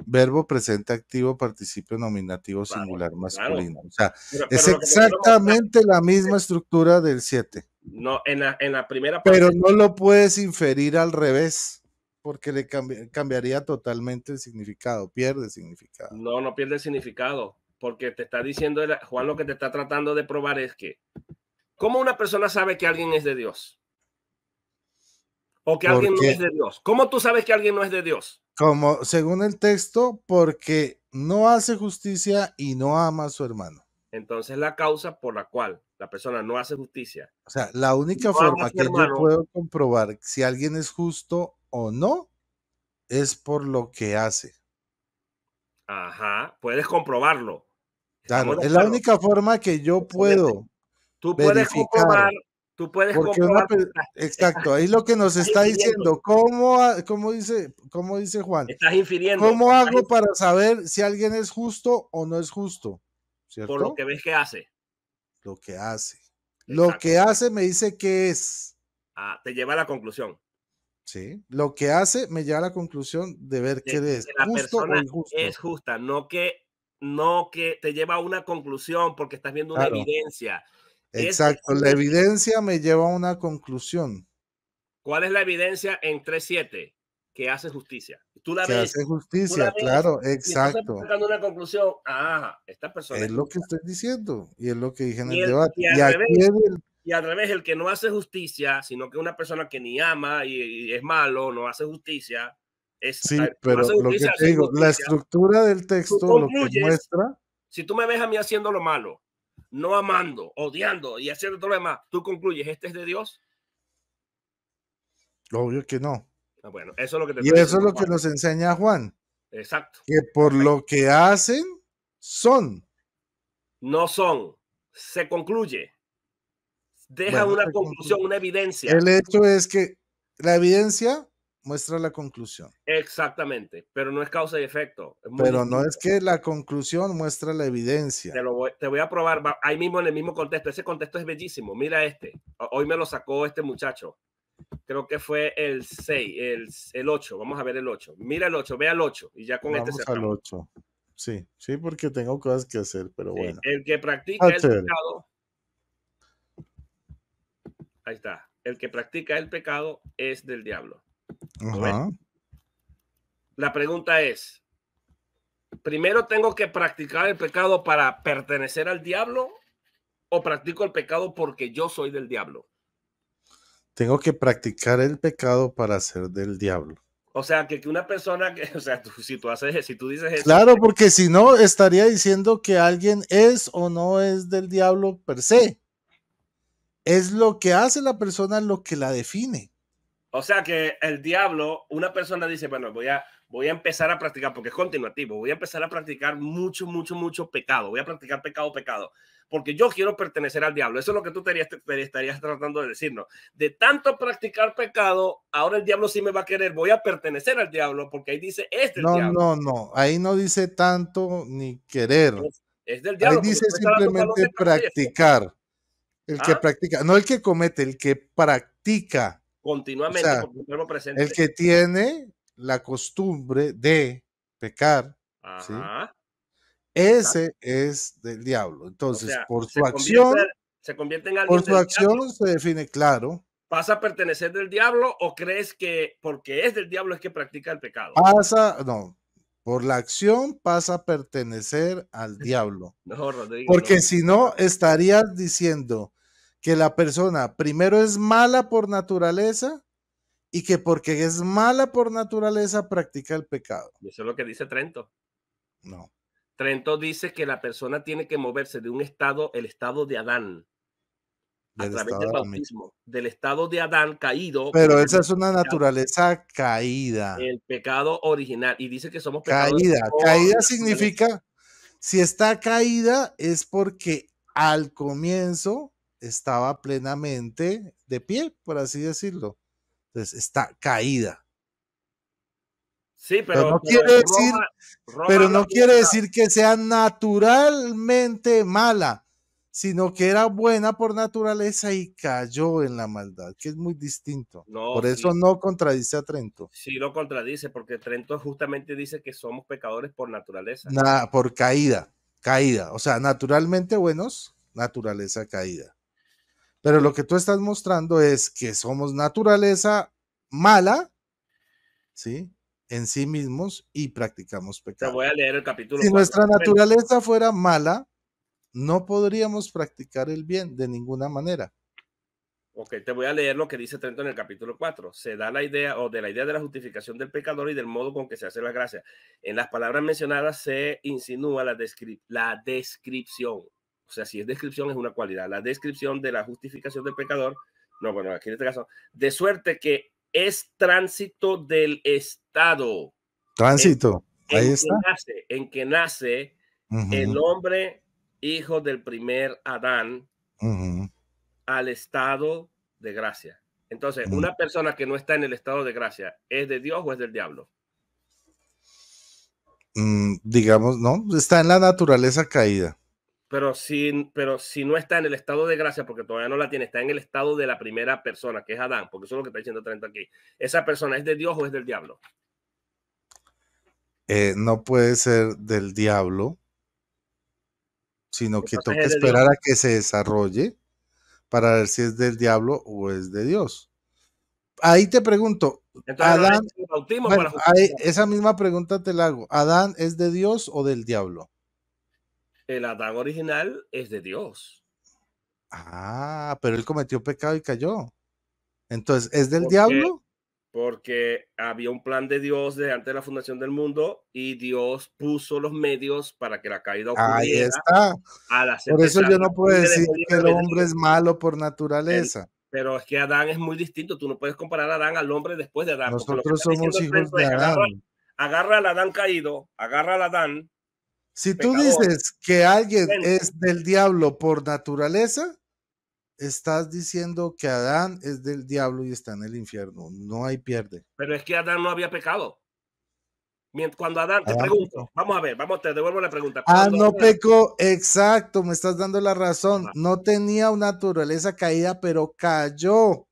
Verbo presente activo, participio nominativo singular masculino. O sea, es exactamente la misma estructura del 7. No, en la primera parte. Pero no lo puedes inferir al revés, porque le cambiaría totalmente el significado, pierde significado. No pierde el significado, porque te está diciendo, Juan, lo que te está tratando de probar es que, ¿cómo una persona sabe que alguien es de Dios? O que alguien no es de Dios. ¿Cómo tú sabes que alguien no es de Dios? Como según el texto, porque no hace justicia y no ama a su hermano. Entonces la causa por la cual la persona no hace justicia. O sea, la única forma que yo puedo comprobar si alguien es justo o no es por lo que hace. Ajá, puedes comprobarlo. Claro, es la única forma que yo puedo verificar. Tú puedes comprobar. Exacto, ahí lo que nos está diciendo, ¿cómo dice Juan? Estás infiriendo. ¿Cómo hago para saber si alguien es justo o no es justo? Por lo ¿cierto? que ves que hace. Lo que hace. Lo Exacto. que hace me dice qué es. Te lleva a la conclusión ¿Sí? Lo que hace me lleva a la conclusión de ver qué de es, que la justo o persona injusto. es justa, no que te lleva a una conclusión porque estás viendo una Claro, evidencia. Es exacto. La decir, evidencia me lleva a una conclusión ¿cuál es la evidencia en 3:7? Que hace justicia. que hace Tú la justicia, ves claro, y entonces exacto. vas sacando una conclusión. Esta persona Es es lo que justa. estoy diciendo y es lo que dije en Y, el el, debate. y Y al aquí revés, es y al revés, el que no hace justicia, sino que una persona que ni ama y es malo, no hace justicia, sí, no pero hace lo que justicia, te hace digo, la injusticia. estructura del Tú texto lo que concluyes, muestra, si tú me ves a mí haciendo lo malo, no amando, odiando y haciendo todo lo demás, tú concluyes, ¿este es de Dios? obvio que no. Bueno, eso es lo que te Y está eso es diciendo lo que Juan. nos enseña Juan, Exacto. que por lo que hacen, son. No son, se concluye, deja Bueno, una conclusión, una evidencia. el hecho es que la evidencia muestra la conclusión, Exactamente, pero no es causa y efecto, es muy pero no es distinto. que la conclusión muestra la evidencia. Te voy a probar ahí mismo en el mismo contexto. Ese contexto es bellísimo. Mira este. Hoy me lo sacó este muchacho. Creo que fue el 6, el 8. Vamos a ver el 8. Mira el 8, vea el 8 y ya con este Vamos al cerramos. 8. Sí, sí, porque tengo cosas que hacer, pero Sí. bueno. El que Ah, practica el chévere. pecado, ahí está. El que practica el pecado es del diablo. ¿Lo ves? Ajá. La pregunta es, ¿primero tengo que practicar el pecado para pertenecer al diablo o practico el pecado porque yo soy del diablo? Tengo que practicar el pecado para ser del diablo. O sea, que una persona que, o sea, si tú dices eso, Claro, porque si no, estaría diciendo que alguien es o no es del diablo per se. Es lo que hace la persona lo que la define. o sea, que el diablo, una persona dice, bueno, voy a empezar a practicar, porque es continuativo, voy a empezar a practicar mucho pecado, voy a practicar pecado, porque yo quiero pertenecer al diablo. Eso es lo que tú estarías tratando de decirnos. De tanto practicar pecado, ahora el diablo sí me va a querer, voy a pertenecer al diablo, porque ahí dice, es del No, diablo. no, no. Ahí no dice tanto ni querer. Es del Ahí diablo, porque dice tú me estás dando salón simplemente de causa y efecto. practicar. El que ¿Ah? practica, no el que comete, el que practica. O Continuamente, sea, porque es un verbo el presente. que tiene la costumbre de pecar, ¿sí? Ajá. Exacto. Ese es del diablo. O Entonces, sea, se convierte en alguien por su del diablo. acción se define claro. ¿Pasa a pertenecer del diablo o crees que porque es del diablo es que practica el pecado? No, por la acción pasa a pertenecer al diablo. No, Rodrigo, no. Porque si no, estarías diciendo que la persona primero es mala por naturaleza y que porque es mala por naturaleza practica el pecado. Eso es lo que dice Trento. No, Trento dice que la persona tiene que moverse de un estado, el estado de Adán, a del través estado del adámico. bautismo, del estado de Adán caído, que Pero es esa es una naturaleza caída. el pecado original. Y dice que somos pecadores Caída. por Caída naturaleza. significa, si está caída es porque al comienzo estaba plenamente de pie, por así decirlo. Entonces, está caída. Sí, Pero no pero quiere decir, Roma habla de un estado. que sea naturalmente mala, sino que era buena por naturaleza y cayó en la maldad, que es muy distinto. No, Por eso sí, no contradice a Trento. sí lo contradice, porque Trento justamente dice que somos pecadores por naturaleza. Por caída, caída. O sea, naturalmente buenos, naturaleza caída. Pero lo que tú estás mostrando es que somos naturaleza mala, ¿sí? En sí mismos y practicamos Te pecado. voy a leer el capítulo Si 4 nuestra de Trento. naturaleza fuera mala, no podríamos practicar el bien de ninguna manera. Ok, te voy a leer lo que dice Trento en el capítulo 4. Se da la idea o de la idea de la justificación del pecador y del modo con que se hace la gracia. En las palabras mencionadas se insinúa la descripción. O sea, si es descripción es una cualidad. La descripción de la justificación del pecador, no, bueno, aquí en este caso, de suerte que es tránsito del estado Tránsito, ahí en está. que nace el Ujú, hombre hijo del primer Adán ujú, al estado de gracia. Entonces, ujú. una persona que no está en el estado de gracia, ¿es de Dios o es del diablo? Digamos, no, está en la naturaleza caída. pero si no está en el estado de gracia, porque todavía no la tiene, está en el estado de la primera persona, que es Adán, porque eso es lo que está diciendo Trento aquí. ¿Esa persona es de Dios o es del diablo? No puede ser del diablo, sino que Entonces toca es de Dios. esperar a que se desarrolle para ver si es del diablo o es de Dios. Ahí te pregunto, Entonces no Adán, necesita el bautismo bueno, para justificar. esa misma pregunta te la hago. ¿Adán es de Dios o del diablo? El Adán original es de Dios. Ah, pero él cometió pecado y cayó. Entonces, ¿es del Porque, diablo? porque había un plan de Dios desde antes de la fundación del mundo y Dios puso los medios para que la caída Ahí ocurriera está. al hacer Por eso pesar yo la no puedo libre decir de que libre el hombre albedrío. es malo por El- naturaleza. pero es que Adán es muy distinto. Tú no puedes comparar a Adán al hombre después de Adán, porque lo que Nosotros está diciendo somos el hijos texto de es Adán. agarra al Adán caído, agarra al Adán Si tú pecador. dices que alguien Bueno, es del diablo por naturaleza, estás diciendo que Adán es del diablo y está en el infierno. No hay pierde. pero es que Adán no había pecado. Cuando Adán, te Adán pregunto, pecó. vamos a ver, te devuelvo la pregunta. Ah, Cuando no Adán, pecó, exacto, me estás dando la razón. ajá, No tenía una naturaleza caída, pero cayó.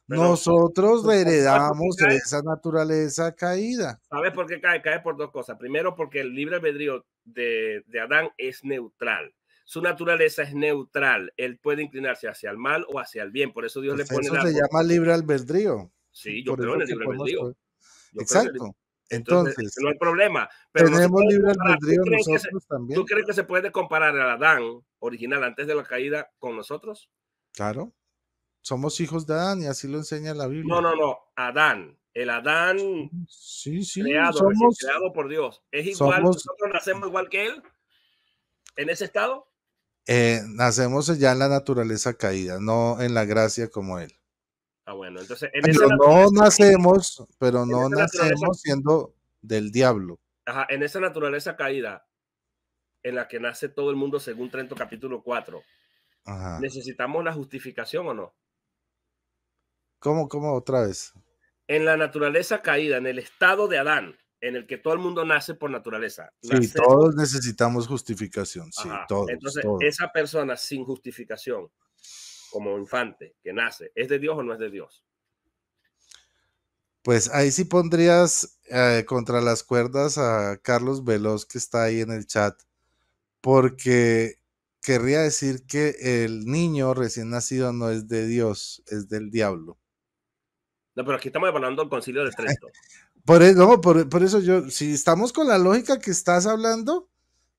pero Nosotros ¿sabes por qué heredamos cae? esa naturaleza caída. ¿Sabes por qué cae? Cae por dos cosas. Primero, porque el libre albedrío de Adán es neutral. Su naturaleza es neutral. Él puede inclinarse hacia el mal o hacia el bien. Por eso Dios le Pues pone el eso se árbol. llama libre albedrío. Sí, yo Por creo eso en el que libre podemos. albedrío. Yo creo en el libre. Exacto. Entonces, Entonces, no hay problema. Pero no se tenemos puede libre comparar. albedrío nosotros ¿Tú también. crees que se puede comparar al Adán original antes de la caída con nosotros? Claro. Somos hijos de Adán y así lo enseña la No, Biblia. no, no. Adán. El Adán Sí, sí, creado, recién creado por Dios. ¿Es igual? somos, ¿Nosotros nacemos igual que él en ese estado? nacemos ya en la naturaleza caída, no en la gracia como él. Ah, bueno, entonces en esa Pero en no esa naturaleza, nacemos siendo del diablo. ajá, en esa naturaleza caída en la que nace todo el mundo según Trento capítulo 4, Ajá. ¿necesitamos la justificación o no? ¿Cómo otra vez? En la naturaleza caída, en el estado de Adán, en el que todo el mundo nace por naturaleza, Sí, nacemos, todos necesitamos justificación, sí, ajá, todos, entonces todos. esa persona sin justificación, como infante que nace, ¿es de Dios o no es de Dios? Pues ahí sí pondrías contra las cuerdas a Carlos Veloz que está ahí en el chat, porque querría decir que el niño recién nacido no es de Dios, es del diablo. No, pero aquí estamos hablando del concilio de Trento. Por eso yo, si estamos con la lógica que estás hablando,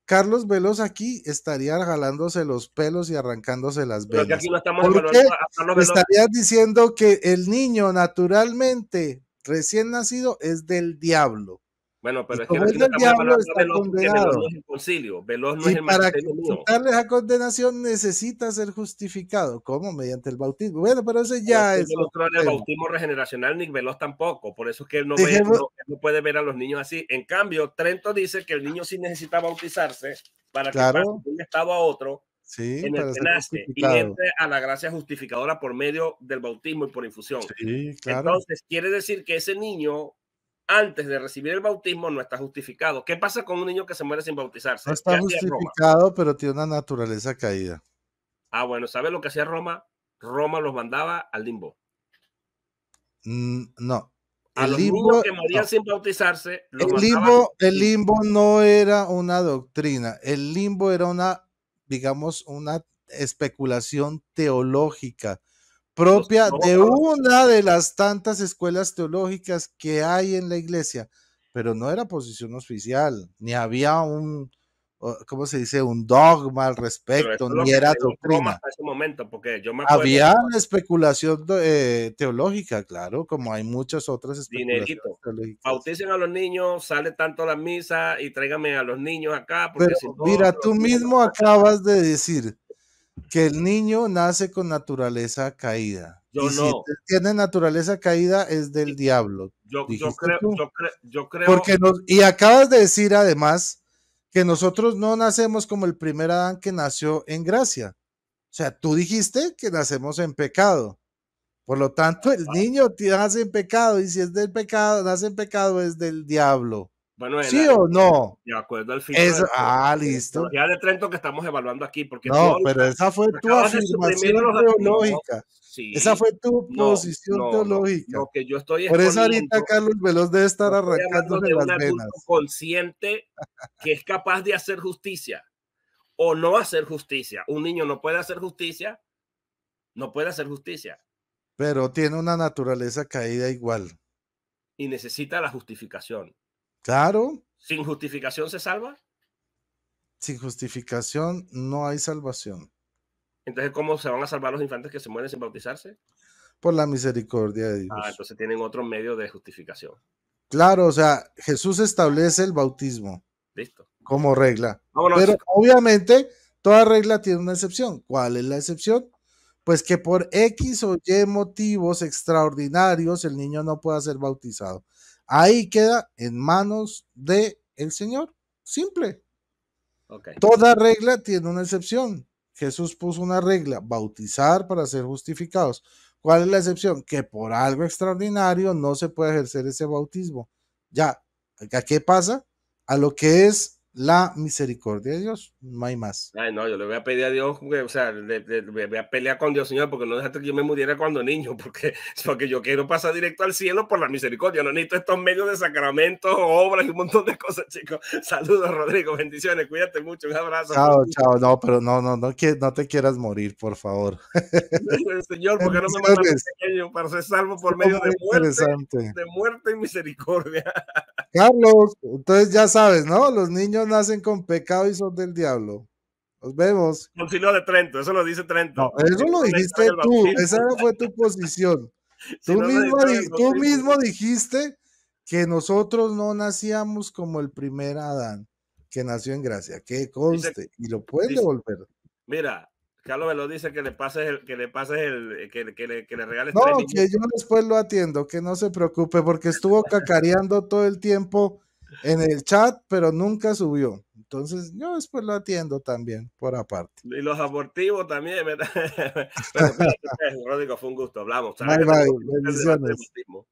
Carlos Veloz aquí estaría jalándose los pelos y arrancándose las Pero que aquí venas. no estamos Porque evaluando a Carlos Veloz. estarías diciendo que el niño naturalmente recién nacido es del diablo. Bueno, Y pero es que como es aquí no del estamos diablo, evaluando a está Veloz porque Veloz no condenado. es el concilio, Veloz no es Y el para magisterio mío. quitarle esa condenación necesita ser justificado. ¿Cómo? Mediante el bautismo. Bueno, pero ese Pero es ya que es yo no otro creo en el tema. bautismo regeneracional ni Veloz tampoco, por eso es que él no ve, Dejemos, él no puede ver a los niños así. En cambio, Trento dice que el niño sí necesita bautizarse para que pase claro, de un estado a otro sí, en el para que ser nace y justificado. entre a la gracia justificadora por medio del bautismo y por infusión. Sí, claro. Entonces, quiere decir que ese niño, antes de recibir el bautismo, no está justificado. ¿Qué pasa con un niño que se muere sin No bautizarse? ¿Qué está hacía Roma? justificado, pero tiene una naturaleza caída. Ah, bueno, ¿sabes lo que hacía Roma? Roma los mandaba al limbo. No, A el los niños limbo, que morían no. sin bautizarse, los El mandaban limbo, al el limbo. limbo no era una doctrina. El limbo era una, digamos, una especulación teológica propia No, de no, una de las tantas escuelas teológicas que hay en la iglesia, pero no era posición oficial, ni había un, ¿cómo se dice? Un dogma al pero eso respecto, es lo ni que era creyó Roma doctrina. hasta ese momento, porque yo me acuerdo, Había especulación teológica, claro, como hay muchas otras especulaciones dinerito, teológicas. bauticen a los niños, sale tanto la misa y tráigame a los niños acá, Pero porque si no, mira, los tú niños mismo no. acabas de decir que el niño nace con naturaleza caída. Yo Y si no. tiene naturaleza caída es del diablo, Yo dijiste creo, tú. yo creo, Y acabas de decir además que nosotros no nacemos como el primer Adán que nació en gracia. O sea, tú dijiste que nacemos en pecado. Por lo tanto, el niño nace en pecado y si es del pecado, nace en pecado, es del diablo. Bueno, ¿Sí o no? de acuerdo al filtro de la Listo. teología de Trento que estamos evaluando aquí, porque tú No, pero ahorita esa fue tu acabas de suprimir afirmación no, teológica. Esa sí, fue tu no, posición no, no. teológica. Lo que yo estoy Por eso ahorita exponiendo, Carlos Veloz debe estar yo estoy hablando arrancándose de las un adulto venas. consciente que es capaz de hacer justicia o no hacer justicia. Un niño no puede hacer justicia, no puede hacer justicia Pero tiene una naturaleza caída igual. y necesita la justificación. Claro, ¿Sin justificación se salva? sin justificación no hay salvación. Entonces, ¿cómo se van a salvar los infantes que se mueren sin bautizarse? Por la misericordia de Ah, Dios. entonces tienen otro medio de justificación. Claro, o sea, Jesús establece el bautismo Listo. como regla. Vámonos, Pero chicos. obviamente toda regla tiene una excepción. ¿Cuál es la excepción? Pues que por X o Y motivos extraordinarios el niño no pueda ser bautizado. Ahí queda en manos de el Señor. Simple. Ok. Toda regla tiene una excepción. Jesús puso una regla, bautizar para ser justificados. ¿Cuál es la excepción? Que por algo extraordinario no se puede ejercer ese bautismo. Ya, ¿a qué pasa? A lo que es la misericordia de Dios, no hay más. Ay, no, yo le voy a pedir a Dios, o sea, voy a pelear con Dios, Señor, porque no dejaste que yo me muriera cuando niño, porque yo quiero pasar directo al cielo por la misericordia. No necesito estos medios de sacramentos, obras y un montón de cosas, chicos. Saludos, Rodrigo, bendiciones, cuídate mucho, un abrazo. Chao, chao, no, pero no te quieras morir, por favor. Señor, ¿por qué no me mataste Bendiciones. pequeño para ser salvo por Estuvo medio muy interesante. de muerte y misericordia? Carlos, entonces ya sabes, ¿no? Los niños nacen con pecado y son del diablo. Nos vemos. Concilio de Trento, eso lo dice No, Trento. Si eso no, lo no necesitan dijiste el tú, bautismo. esa fue tu posición. Si no necesitan el Tú bautismo. mismo dijiste que nosotros no nacíamos como el primer Adán, que nació en gracia, que Dice, conste, y lo pueden dice, devolver. mira, Carlos me lo dice que le pases que le regales No, 3 minutos. que yo después lo atiendo, que no se preocupe, porque estuvo cacareando todo el tiempo en el chat, pero nunca subió. Entonces, yo después lo atiendo también, por aparte. Y los abortivos también. Bueno, cuídate, pues, Rodrigo, fue un gusto. Hablamos. Sabes Bye, que bye, tenemos que hacer el debate del bendiciones. bautismo.